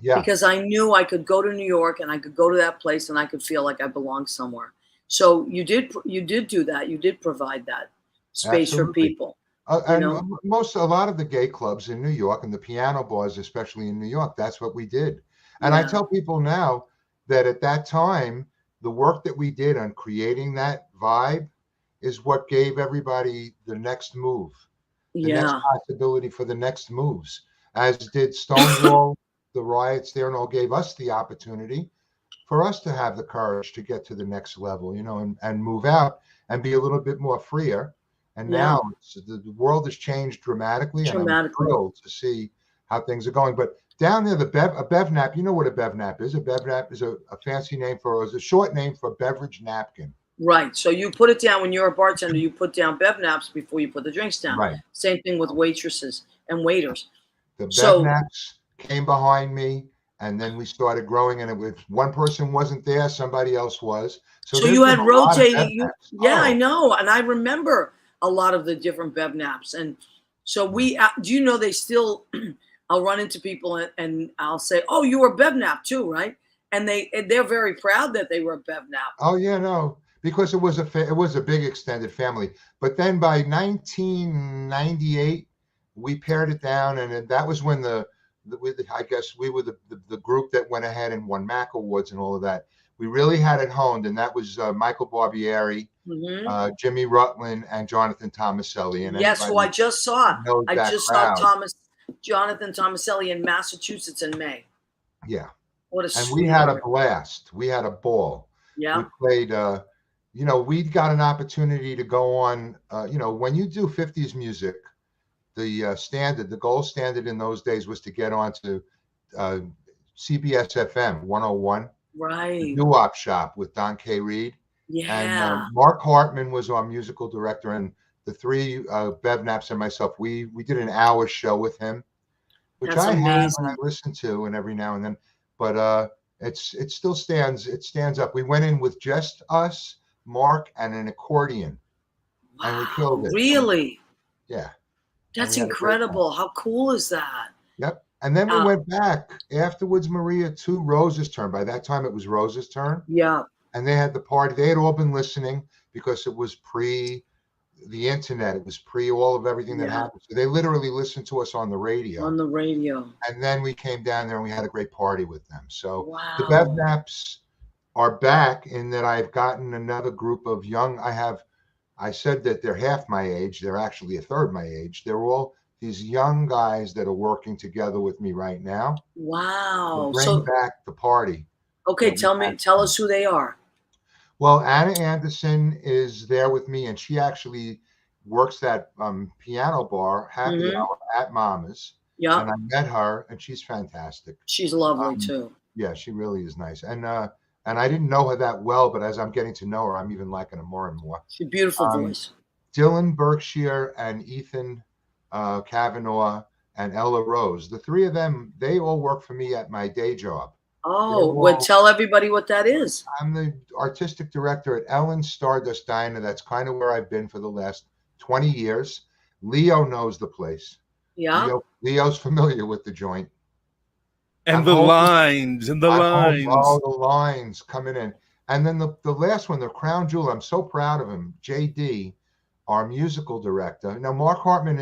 A: Yeah. Because I knew I could go to New York and I could go to that place and I could feel like I belonged somewhere. So you did do that. You did provide that space for people.
F: And a lot of the gay clubs in New York and the piano bars, especially in New York, that's what we did. And I tell people now that at that time, the work that we did on creating that vibe is what gave everybody the next move. The next possibility for the next moves, as did Stonewall, the riots there, and all gave us the opportunity for us to have the courage to get to the next level, and move out and be a little bit more freer. And now the world has changed dramatically, and I'm thrilled to see how things are going. But down there, a Bevnap, you know what a Bevnap is? A Bevnap is a fancy name is a short name for beverage napkin.
A: Right. So you put it down when you're a bartender, you put down Bevnaps before you put the drinks down. Right. Same thing with waitresses and waiters.
F: The Bevnaps came behind me, and then we started growing, and if one person wasn't there, somebody else was.
A: So you had rotating. I know. And I remember a lot of the different Bevnaps. And so do you know they still, I'll run into people and I'll say, oh, you were Bevnap too, right? And they're very proud that they were a Bevnap.
F: Oh, yeah, no. Because it was a big extended family. But then by 1998, we pared it down, and that was when I guess we were the group that went ahead and won MAC awards and all of that. We really had it honed, and that was Michael Barbieri, Jimmy Rutland, and Jonathan Tomaselli. And
A: yes, who I just saw. I just saw Jonathan Tomaselli in Massachusetts in May.
F: Yeah.
A: What a
F: and we had a blast. We had a ball.
A: Yeah.
F: We played. We got an opportunity to go on, when you do 50s music, the gold standard in those days was to get on to CBS FM 101.
A: Right.
F: The Doo-Wop Shop with Don K. Reed. And
A: Yeah,
F: Mark Hartman was our musical director, and the three, Bev Naps and myself, we did an hour show with him, which
A: that's
F: I have and I
A: amazing.
F: listen to, and every now and then. But it still stands. It stands up. We went in with just us, Mark, and an accordion, and we
A: Wow,
F: killed it.
A: really?
F: Yeah, and
A: That's
F: we had a great time.
A: incredible. How cool is that?
F: Yep. And then we
A: Uh,
F: went back afterwards, Maria, to Rose's turn. By that time, it was Rose's turn,
A: yeah,
F: and they had the party. They had all been listening because it was pre the internet. It was pre all of everything that
A: yeah,
F: happened. So they literally listened to us on the radio.
A: on the radio.
F: And then we came down there and we had a great party with them. So the Bev
A: Wow.
F: Naps are back in that I've gotten another group of young. I said that they're half my age. They're actually a third my age. They're all these young guys that are working together with me right now to
A: Wow.
F: bring
A: So,
F: back the party
A: okay,
F: that we had.
A: tell us who they are.
F: Well, Anna Anderson is there with me, and she actually works that piano bar, Happy
A: Mm-hmm.
F: Hour at Mama's.
A: Yep.
F: And I met her, and she's fantastic.
A: She's lovely
F: Um,
A: too.
F: yeah, she really is nice. And I didn't know her that well, but as I'm getting to know her, I'm even liking her more and more.
A: She's a beautiful
F: Um,
A: voice.
F: Dylan Berkshire and Ethan Kavanaugh and Ella Rose, the three of them, they all work for me at my day job.
A: Oh, well, tell everybody what that is.
F: I'm the artistic director at Ellen's Stardust Diner. That's kind of where I've been for the last 20 years. Leo knows the place.
A: Yeah.
F: Leo's familiar with the joint.
C: And
F: I'm
C: the
F: hoping-
C: lines and the
F: I'm hoping-
C: lines.
F: Oh, the lines coming in. And then the last one, the crown jewel, I'm so proud of him. JD, our musical director. Now, Mark Hartman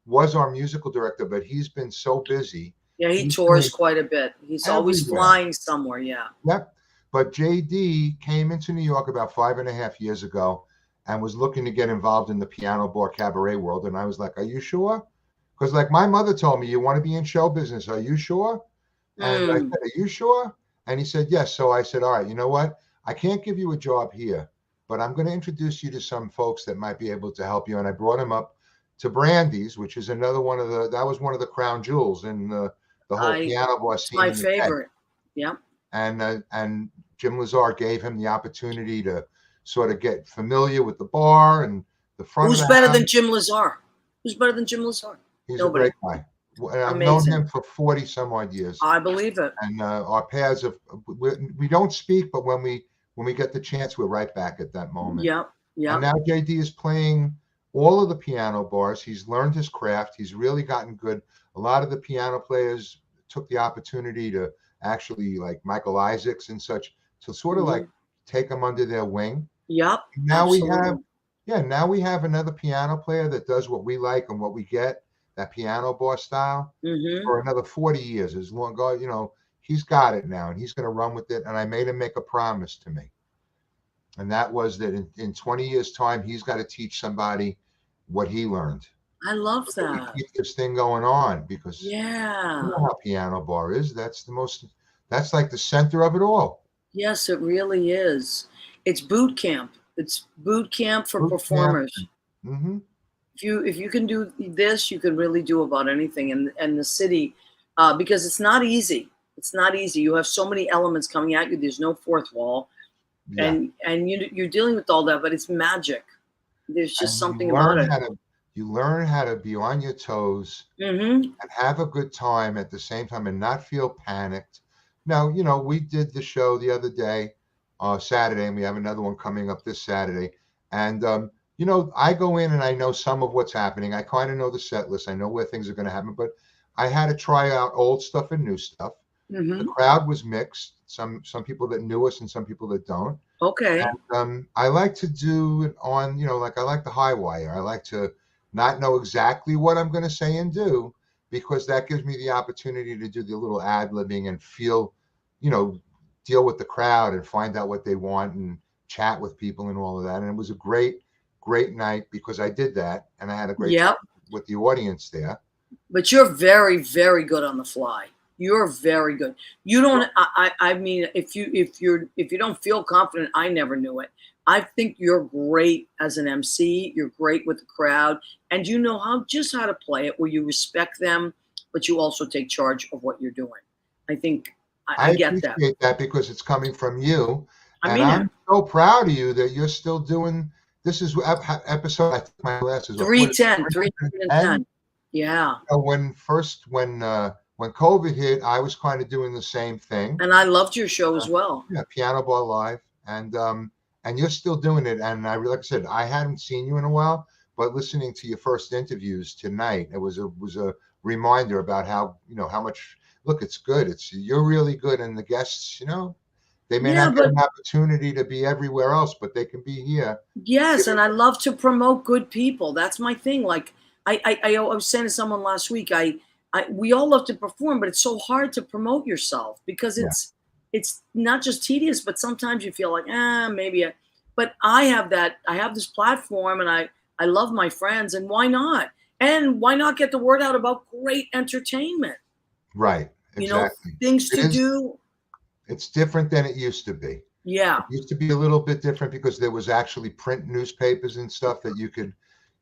F: was our musical director, but he's been so busy.
A: Yeah, he
F: He's
A: tours
F: been
A: quite a bit. He's always
F: everywhere.
A: flying somewhere. Yeah.
F: Yep. But JD came into New York about 5.5 years ago and was looking to get involved in the piano bar cabaret world. And I was like, are you sure? Because like my mother told me, you want to be in show business. Are you sure? And I said, are you sure? And he said, yes. So I said, all right, you know what? I can't give you a job here, but I'm going to introduce you to some folks that might be able to help you. And I brought him up to Brandy's, which is another one of that was one of the crown jewels in the whole piano bar
A: It's
F: scene.
A: my
F: in the Bay.
A: favorite. Yeah.
F: And Jim Lazar gave him the opportunity to sort of get familiar with the bar and the front.
A: Who's better than Jim Lazar? Who's better than Jim Lazar?
F: He's
A: Nobody.
F: a great guy. And I've
A: Amazing.
F: known him for 40 some odd years.
A: I believe it.
F: And our paths we don't speak, but when we get the chance, we're right back at that moment.
A: Yeah. Yeah.
F: And now JD is playing all of the piano bars. He's learned his craft. He's really gotten good. A lot of the piano players took the opportunity to actually, like Michael Isaacs and such, to sort of like take them under their wing.
A: Yep.
F: Now
A: absolutely.
F: now we have another piano player that does what we like and what we get, that piano bar style, for another 40 years. As long as, he's got it now and he's going to run with it. And I made him make a promise to me. And that was that in 20 years' time, he's got to teach somebody what he learned.
A: I love
F: So we
A: that.
F: keep this thing going on because
A: Yeah.
F: you know how piano bar is. That's like the center of it all.
A: Yes, it really is. It's boot camp. It's boot camp for
F: Boot camp.
A: performers.
F: Mm-hmm.
A: If you can do this, you can really do about anything in the city, because it's not easy. It's not easy. You have so many elements coming at you. There's no fourth wall,
F: Yeah.
A: and you're dealing with all that, but it's magic. There's just
F: And
A: something about it.
F: You learn how to be on your toes
A: Mm-hmm.
F: and have a good time at the same time and not feel panicked. Now, we did the show the other day, Saturday, and we have another one coming up this Saturday. And, I go in and I know some of what's happening. I kind of know the set list. I know where things are going to happen, but I had to try out old stuff and new stuff.
A: Mm-hmm.
F: The crowd was mixed. Some people that knew us and some people that don't.
A: Okay.
F: And, I like to do it on, I like the high wire. I like to not know exactly what I'm going to say and do, because that gives me the opportunity to do the little ad-libbing and feel, deal with the crowd and find out what they want and chat with people and all of that. And it was a great night because I did that and I had a great time with the audience there.
A: But you're very, very good on the fly. You're very good. You don't. I mean, if you don't feel confident, I never knew it. I think you're great as an MC. You're great with the crowd, and you know how to play it where you respect them, but you also take charge of what you're doing. I think I get that.
F: appreciate that because it's coming from you.
A: I
F: And
A: mean
F: I'm
A: it.
F: so proud of you that you're still doing. This is episode. I took my glasses off. What is it,
A: 310, 310.
F: 310?
A: Yeah.
F: When COVID hit, I was kind of doing the same thing.
A: And I loved your show as well.
F: Yeah, Piano Bar Live, and you're still doing it. And like I said, I hadn't seen you in a while, but listening to your first interviews tonight, it was a reminder about how how much. Look, it's good. You're really good, and the guests, they may
A: Yeah,
F: not get
A: but
F: an opportunity to be everywhere else, but they can be here.
A: yes, and I love to promote good people. That's my thing. Like I was saying to someone last week, we all love to perform, but it's so hard to promote yourself because
F: Yeah.
A: it's not just tedious, but sometimes you feel like, maybe. But I have this platform, and I love my friends, and why not? And why not get the word out about great entertainment?
F: Right. Exactly.
A: Things to do.
F: It's different than it used to be.
A: Yeah.
F: It used to be a little bit different because there was actually print newspapers and stuff that you could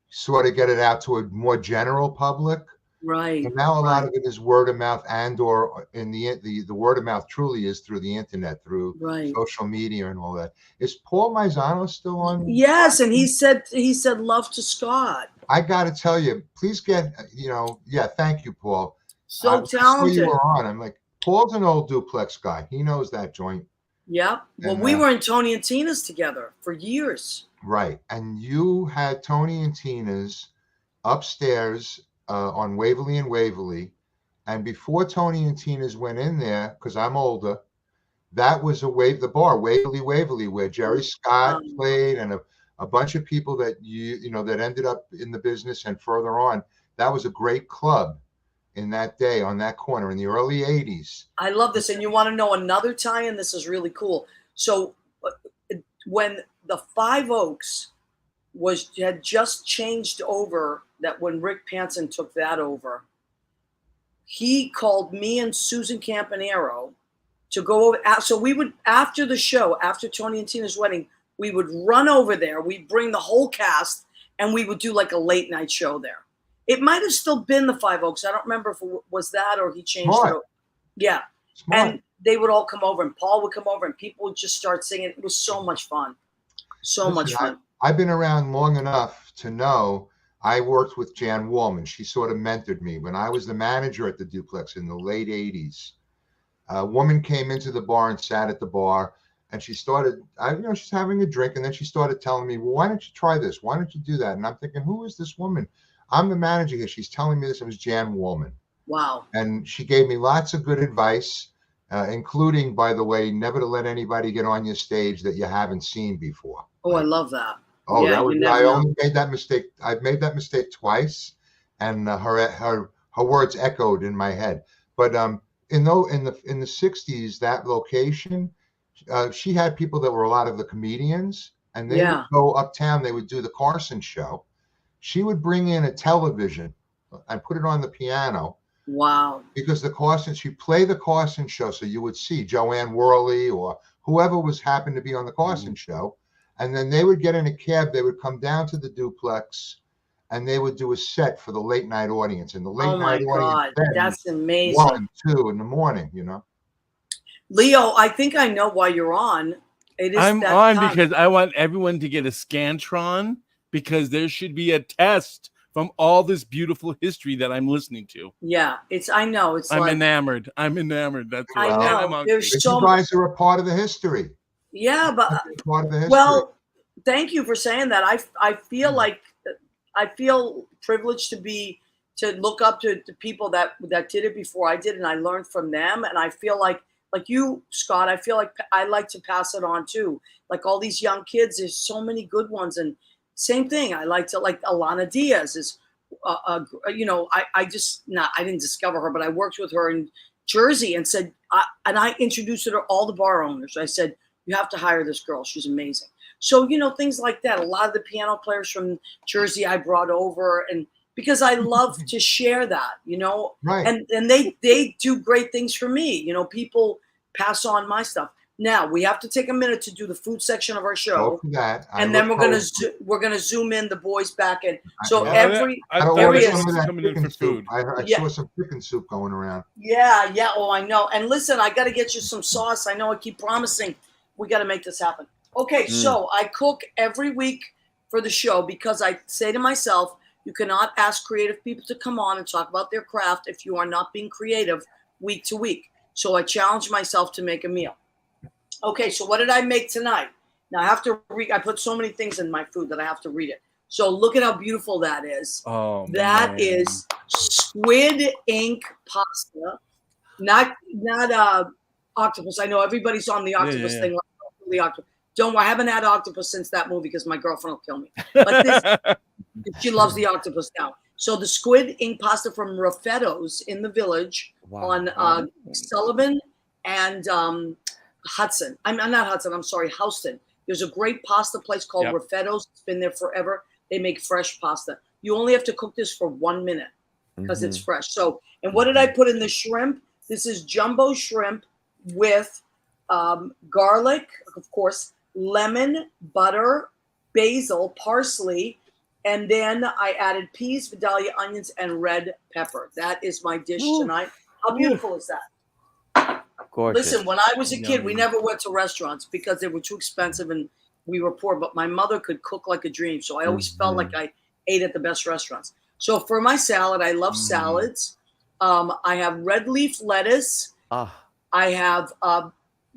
F: sort of get it out to a more general public.
A: Right.
F: And now a lot of it is word of mouth, or in the word of mouth truly is through the internet, through social media and all that. Is Paul Maizano still on?
A: Yes, and he said love to Scott.
F: I got to tell you, please get thank you, Paul.
A: So talented.
F: You were on. I'm like, Paul's an old duplex guy. He knows that joint.
A: Yep. Well, we were in Tony and Tina's together for years.
F: Right, and you had Tony and Tina's upstairs on Waverly and Waverly, and before Tony and Tina's went in there, because I'm older, that was the bar Waverly, where Jerry Scott played, and a bunch of people that that ended up in the business and further on. That was a great club in that day on that corner in the early 80s.
A: I love this. And you want to know another tie-in? This is really cool. So when the Five Oaks had just changed over, that when Rick Panson took that over, he called me and Susan Campanero to go over. So we would, after the show, after Tony and Tina's wedding, we would run over there. We'd bring the whole cast, and we would do like a late night show there. It might have still been the Five Oaks. I don't remember if it was that or he changed it. Yeah.
F: Smart.
A: And they would all come over, and Paul would come over, and people would just start singing. It was so much fun. Much fun.
F: I've been around long enough to know I worked with Jan Wallman. She sort of mentored me when I was the manager at the Duplex in the late 80s. A woman came into the bar and sat at the bar, and she started, she's having a drink, and then she started telling me, well, why don't you try this? Why don't you do that? And I'm thinking, who is this woman? I'm the manager here. She's telling me this. It was Jan Wallman.
A: Wow.
F: And she gave me lots of good advice, including, by the way, never to let anybody get on your stage that you haven't seen before.
A: Oh, I love that.
F: Oh, yeah, I only made that mistake. I've made that mistake twice, and her words echoed in my head. But in the 60s, that location, she had people that were a lot of the comedians, and they would go uptown. They would do the Carson show. She would bring in a television and put it on the piano.
A: Wow.
F: Because she'd play the Carson show, so you would see Joanne Worley or whoever happened to be on the Carson show. And then they would get in a cab. They would come down to the Duplex, and they would do a set for the late night audience. And the late night audience,
A: that's amazing.
F: 1, 2 in the morning,
A: Leo, I think I know why you're on.
C: I'm on because I want everyone to get a Scantron, because there should be a test from all this beautiful history that I'm listening to.
A: Yeah, I know.
C: I'm enamored. That's
A: what I know.
F: You guys are a part of the history.
A: Yeah, but
F: part of the history.
A: Well, thank you for saying that. I feel like I feel privileged to look up to people that did it before I did, and I learned from them. And I feel like you, Scott, I feel like I like to pass it on too. Like all these young kids, there's so many good ones. And same thing, I like Alana Diaz is, I didn't discover her, but I worked with her in Jersey and said, I introduced her to all the bar owners. I said, you have to hire this girl. She's amazing. So, things like that. A lot of the piano players from Jersey I brought over, and because I love to share that,
F: right.
A: And they do great things for me. People pass on my stuff. Now we have to take a minute to do the food section of our show, and then we're gonna zoom in the boys back in. So
F: I saw some chicken soup going around.
A: Yeah. Oh, I know. And listen, I got to get you some sauce. I know I keep promising. We got to make this happen. Okay, so I cook every week for the show because I say to myself, you cannot ask creative people to come on and talk about their craft if you are not being creative week to week. So I challenge myself to make a meal. Okay, so what did I make tonight? Now I have to read. I put so many things in my food that I have to read it. So look at how beautiful that is.
C: Oh,
A: That
C: man.
A: is squid ink pasta, not octopus. I know everybody's on the octopus
C: yeah.
A: thing. The octopus. Don't worry, I haven't had octopus since that movie because my girlfriend will kill me. But this, she loves the octopus now. So the squid ink pasta from Raffetto's in the Village on Sullivan and Hudson. I'm not Hudson. I'm sorry, Houston. There's a great pasta place called Raffetto's. It's been there forever. They make fresh pasta. You only have to cook this for 1 minute because it's fresh. So, and what did I put in the shrimp? This is jumbo shrimp with garlic, of course, lemon, butter, basil, parsley, and then I added peas, Vidalia onions, and red pepper. That is my dish tonight. How beautiful is that?
D: Gorgeous.
A: Listen, when I was a kid, we never went to restaurants because they were too expensive and we were poor. But my mother could cook like a dream, so I always felt like I ate at the best restaurants. So for my salad, I love salads. I have red leaf lettuce. I have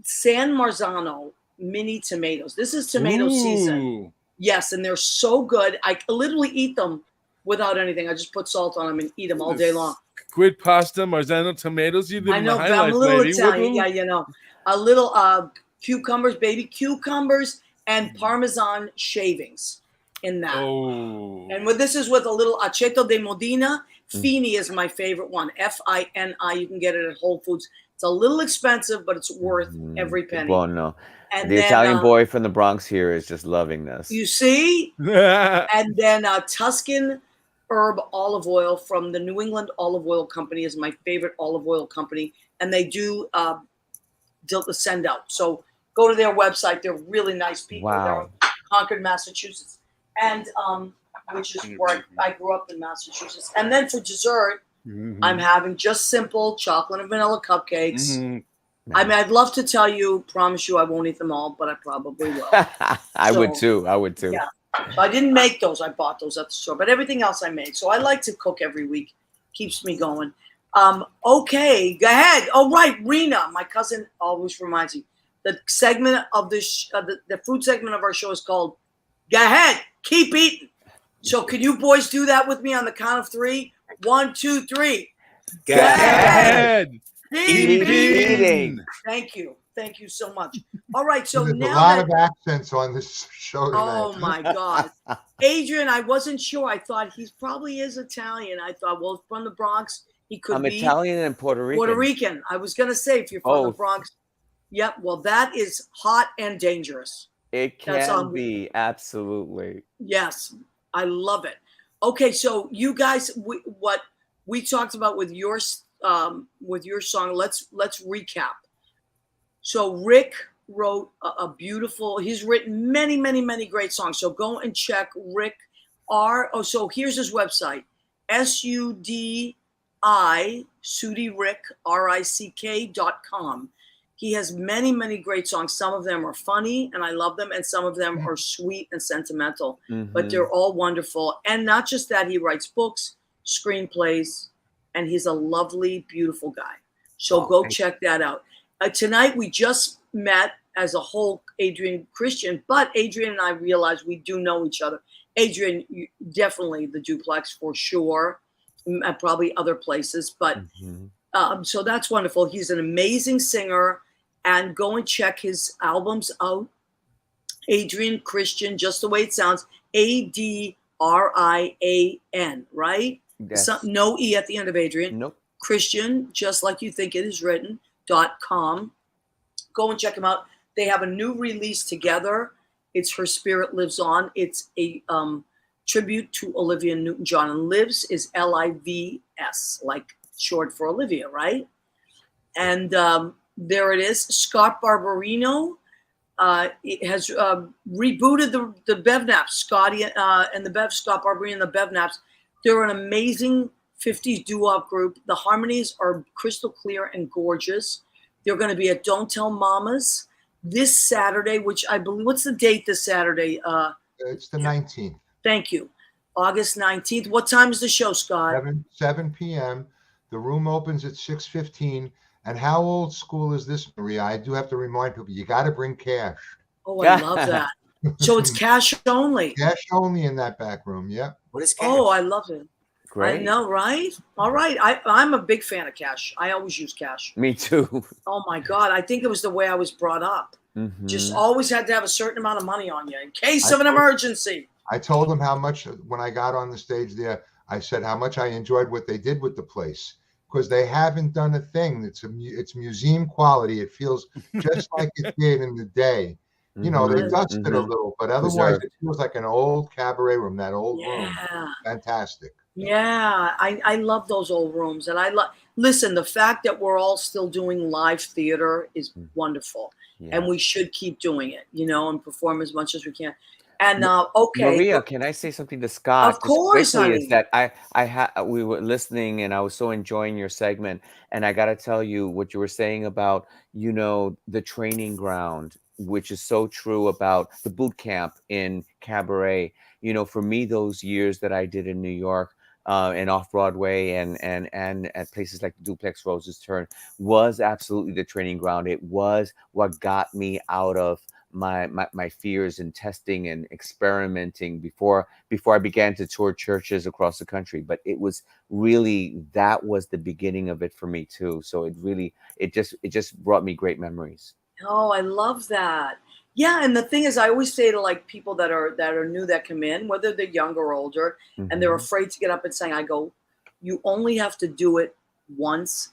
A: San Marzano mini tomatoes. This is tomato season. Yes, and they're so good. I literally eat them without anything. I just put salt on them and eat them all day long.
C: Squid pasta, Marzano tomatoes. You live
A: I know,
C: in the
A: but
C: high
A: I'm a
C: life,
A: little
C: lady.
A: Italian. Yeah, you know. A little cucumbers, baby cucumbers, and Parmesan shavings in that.
C: Oh.
A: And this is with a little aceto de Modena. Fini is my favorite one. Fini. You can get it at Whole Foods. It's a little expensive, but it's worth every penny.
D: Well, no.
A: And
D: the
A: then,
D: Italian boy from the Bronx here is just loving this.
A: You see? And then Tuscan herb olive oil from the New England Olive Oil Company is my favorite olive oil company. And they do send out. So go to their website. They're really nice people.
D: Wow.
A: They're in Concord, Massachusetts. And which is where I grew up in Massachusetts. And then for dessert, I'm having just simple chocolate and vanilla cupcakes. I mean, I'd love to tell you, promise you I won't eat them all, but I probably will.
D: I would too.
A: Yeah. So I didn't make those. I bought those at the store, but everything else I made. So I like to cook every week. Keeps me going. Okay, go ahead. Oh, right. Rena, my cousin, always reminds me. The segment of this, the food segment of our show is called Go Ahead, Keep Eating. So can you boys do that with me on the count of 3? 1, 2, 3.
E: Go ahead.
A: Keep
D: eating.
A: Thank you. Thank you so much. All right. So
F: There's
A: now
F: a lot of accents on this show tonight.
A: Oh my God. Adrian, I wasn't sure. I thought he probably is Italian. I thought, well, from the Bronx, he could be.
D: I'm Italian and Puerto Rican.
A: Puerto Rican. I was going to say, if you're from the Bronx. Yep. Well, that is hot and dangerous.
D: It can be. Absolutely.
A: Yes. I love it. Okay. So you guys, what we talked about with your song, let's recap. So Rick wrote a beautiful, he's written many, many, many great songs. So go and check Rick so here's his website, SUDI, SudiRick.com. He has many, many great songs. Some of them are funny and I love them. And some of them are sweet and sentimental, but they're all wonderful. And not just that, he writes books, screenplays, and he's a lovely, beautiful guy. So go check that out. Tonight, we just met as a whole, Adrian Christian, but Adrian and I realized we do know each other. Adrian, definitely the Duplex for sure, and probably other places. But so that's wonderful. He's an amazing singer, and go and check his albums out. Adrian Christian, just the way it sounds, Adrian, right?
D: Yes.
A: No E at the end of Adrian.
D: Nope.
A: Christian, just like you think it is written. .com. Go and check them out. They have a new release together. It's Her Spirit Lives On. It's a tribute to Olivia Newton-John. And Lives is Livs, like short for Olivia, right? And there it is. Scott Barbarino it has rebooted the Bevnaps. Scotty and the Scott Barbarino and the Bevnaps. They're an amazing 50s doo-wop group. The harmonies are crystal clear and gorgeous. They're going to be at Don't Tell Mamas this Saturday, which I believe, what's the date this Saturday?
F: It's the 19th.
A: Thank you. August 19th. What time is the show, Scott?
F: 7 p.m. The room opens at 6:15. And how old school is this, Maria? I do have to remind people, you got to bring cash.
A: Oh, I love that. So it's cash only.
F: Cash only in that back room. Yep.
E: What is cash?
A: Oh, I love it.
D: Great.
A: I know, right? All right. I'm a big fan of cash. I always use cash.
D: Me too.
A: Oh my God. I think it was the way I was brought up. Just always had to have a certain amount of money on you in case of an emergency.
F: I told them how much, when I got on the stage there, I said how much I enjoyed what they did with the place, because they haven't done a thing. It's museum quality. It feels just like it did in the day. You know, they dusted a little, but otherwise it feels like an old cabaret room, that old room. Fantastic.
A: Yeah, I love those old rooms. And listen, the fact that we're all still doing live theater is wonderful.
D: Yeah.
A: And we should keep doing it, you know, and perform as much as we can. And okay,
D: Maria, can I say something to Scott?
A: Of course, honey.
D: Is that we were listening and I was so enjoying your segment, and I got to tell you what you were saying about, you know, the training ground, which is so true about the boot camp in cabaret. You know, for me, those years that I did in New York, and off Broadway and at places like the Duplex Roses Turn was absolutely the training ground. It was what got me out of my fears and testing and experimenting before I began to tour churches across the country. But it was really, that was the beginning of it for me too. So it just brought me great memories.
A: Oh, I love that. Yeah, and the thing is, I always say to like people that are new that come in, whether they're younger or older, and they're afraid to get up and sing, I go, you only have to do it once.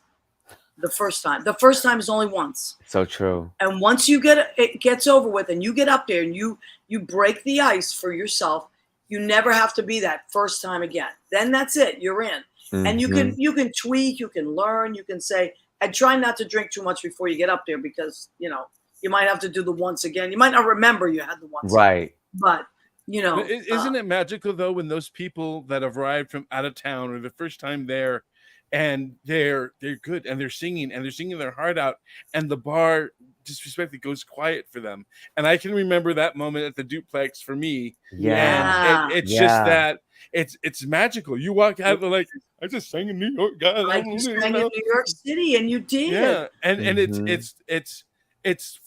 A: The first time. The first time is only once.
D: So true.
A: And once it gets over with, and you get up there and you break the ice for yourself, you never have to be that first time again. Then that's it. You're in. And you can tweak, you can learn, you can say, and try not to drink too much before you get up there, because you know you might have to do the once again. You might not remember you had the once.
D: Right.
A: But you know,
C: isn't it magical though when those people that arrived from out of town or the first time there, and they're good and they're singing their heart out, and the bar disrespectfully goes quiet for them. And I can remember that moment at the Duplex for me.
D: Yeah.
C: And it's just that it's magical. You walk out like, I just sang in New York, guys.
A: Like you sang in New York City, and you did.
C: Yeah, and it's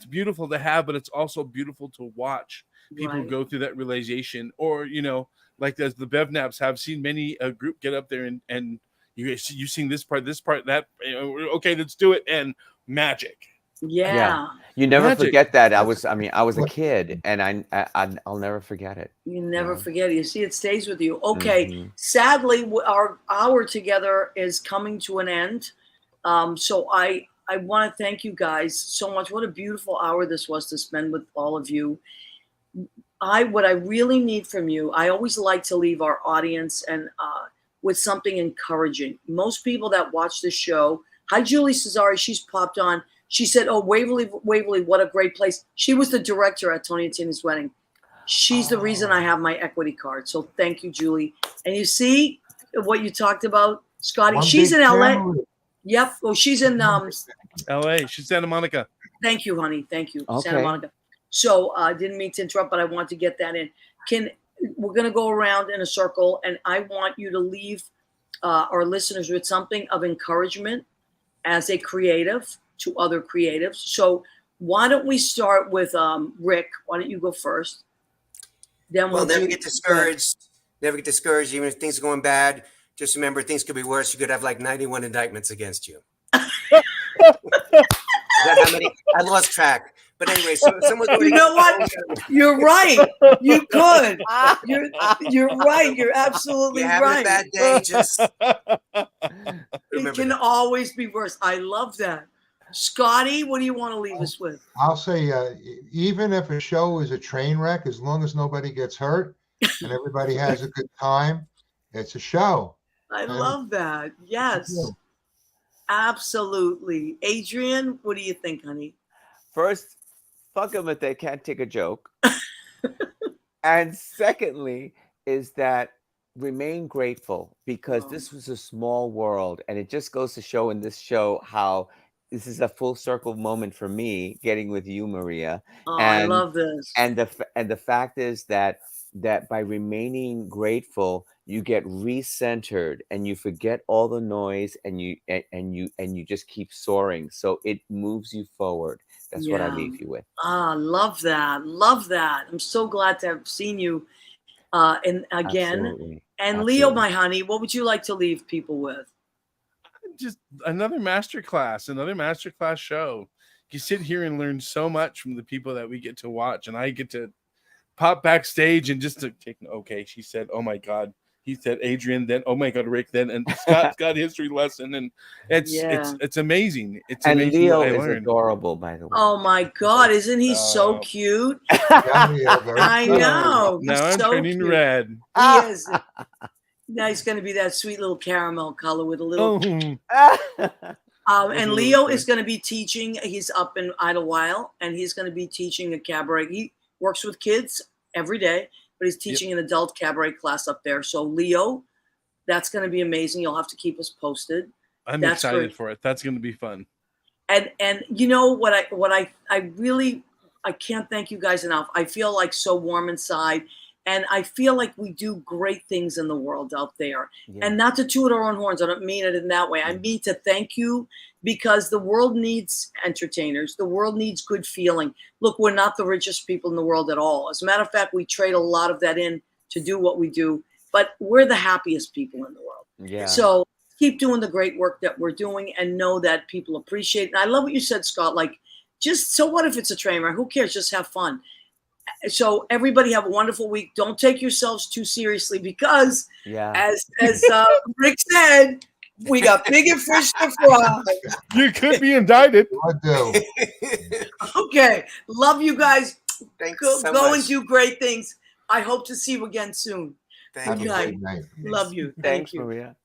C: beautiful to have, but it's also beautiful to watch people go through that realization. Or you know, like as the Bevnaps have seen many a group get up there and you sing this part, that, okay, let's do it, and magic.
A: Yeah.
D: You never forget that. I was a kid, and I'll never forget it.
A: You never forget it. You see, it stays with you. Okay. Sadly, our hour together is coming to an end. So I want to thank you guys so much. What a beautiful hour this was to spend with all of you. What I really need from you, I always like to leave our audience and with something encouraging. Most people that watch this show, hi, Julie Cesari, she's popped on. She said, oh, Waverly, what a great place. She was the director at Tony and Tina's wedding. She's the reason I have my equity card. So thank you, Julie. And you see what you talked about, Scotty? She's in LA. Yep. Oh, she's in
C: LA. She's Santa Monica.
A: Thank you, honey. Thank you.
D: Okay.
A: Santa Monica. So I didn't mean to interrupt, but I want to get that in. We're going to go around in a circle, and I want you to leave our listeners with something of encouragement as a creative to other creatives. So why don't we start with Rick? Why don't you go first? Then
E: Well, never get discouraged. Never get discouraged, even if things are going bad. Just remember, things could be worse. You could have like 91 indictments against you. Is that how many? I lost track. But anyway, so someone.
A: You know what? You're right. You could. You're right. You're absolutely
E: You're having
A: right.
E: a bad day. Just
A: It can always be worse. I love that. Scotty, what do you want to leave us with?
F: I'll say, even if a show is a train wreck, as long as nobody gets hurt and everybody has a good time, it's a show.
A: I love that. Yes. Absolutely. Adrian, what do you think, honey?
D: First, fuck them if they can't take a joke. And secondly, is that remain grateful, because this was a small world, and it just goes to show in this show how this is a full circle moment for me getting with you, Maria.
A: Oh, I
D: And
A: love this.
D: and the fact is that by remaining grateful, you get recentered and you forget all the noise and you just keep soaring. So it moves you forward. That's what I
A: Yeah.
D: leave you with.
A: Ah, love that. Love that. I'm so glad to have seen you and again.
D: Absolutely.
A: And Leo,
D: Absolutely.
A: my honey, what would you like to leave people with?
C: Just another masterclass show. You sit here and learn so much from the people that we get to watch, and I get to pop backstage and just to take. Okay, she said, "Oh my God." He said, "Adrian." Then, "Oh my God, Rick." Then, and Scott's got history lesson, and it's
A: Yeah.
C: amazing. It's
D: And
C: amazing what
D: Leo
C: I
D: is
C: learned.
D: adorable, by the way.
A: Oh my God, isn't he so
C: Uh,
A: cute?
F: Yeah, Leo, very
A: I
F: cute.
A: know.
C: now
A: He's
C: I'm
A: so
C: turning
A: cute.
C: red.
A: He is. Now he's going to be that sweet little caramel color with a little.
C: Oh,
A: And Leo is going to be teaching. He's up in Idlewild, and he's going to be teaching a cabaret. He works with kids every day, but he's teaching an adult cabaret class up there. So Leo, that's going to be amazing. You'll have to keep us posted.
C: I'm
A: That's
C: excited
A: great.
C: for it. That's going to be fun.
A: And you know what I really, I can't thank you guys enough. I feel like so warm inside, and I feel like we do great things in the world out there.
D: Yeah.
A: And not to toot our own horns, I don't mean it in that way. I mean to thank you, because the world needs entertainers. The world needs good feeling. Look, we're not the richest people in the world at all. As a matter of fact, we trade a lot of that in to do what we do, but we're the happiest people in the world.
D: Yeah.
A: So keep doing the great work that we're doing, and know that people appreciate it. And I love what you said, Scott. Like, just, so what if it's a train wreck? Who cares? Just have fun. So everybody have a wonderful week. Don't take yourselves too seriously, because
D: Yeah.
A: as Rick said, we got bigger fish to fry.
C: You could be indicted.
F: I do.
A: Okay. Love you guys.
E: Thanks
A: Go,
E: so
A: go
E: much.
A: and do great things. I hope to see you again soon.
E: Thank
F: Have a
E: you.
A: night.
F: great night.
A: Love you.
D: Thanks,
A: Thank you.
D: Maria.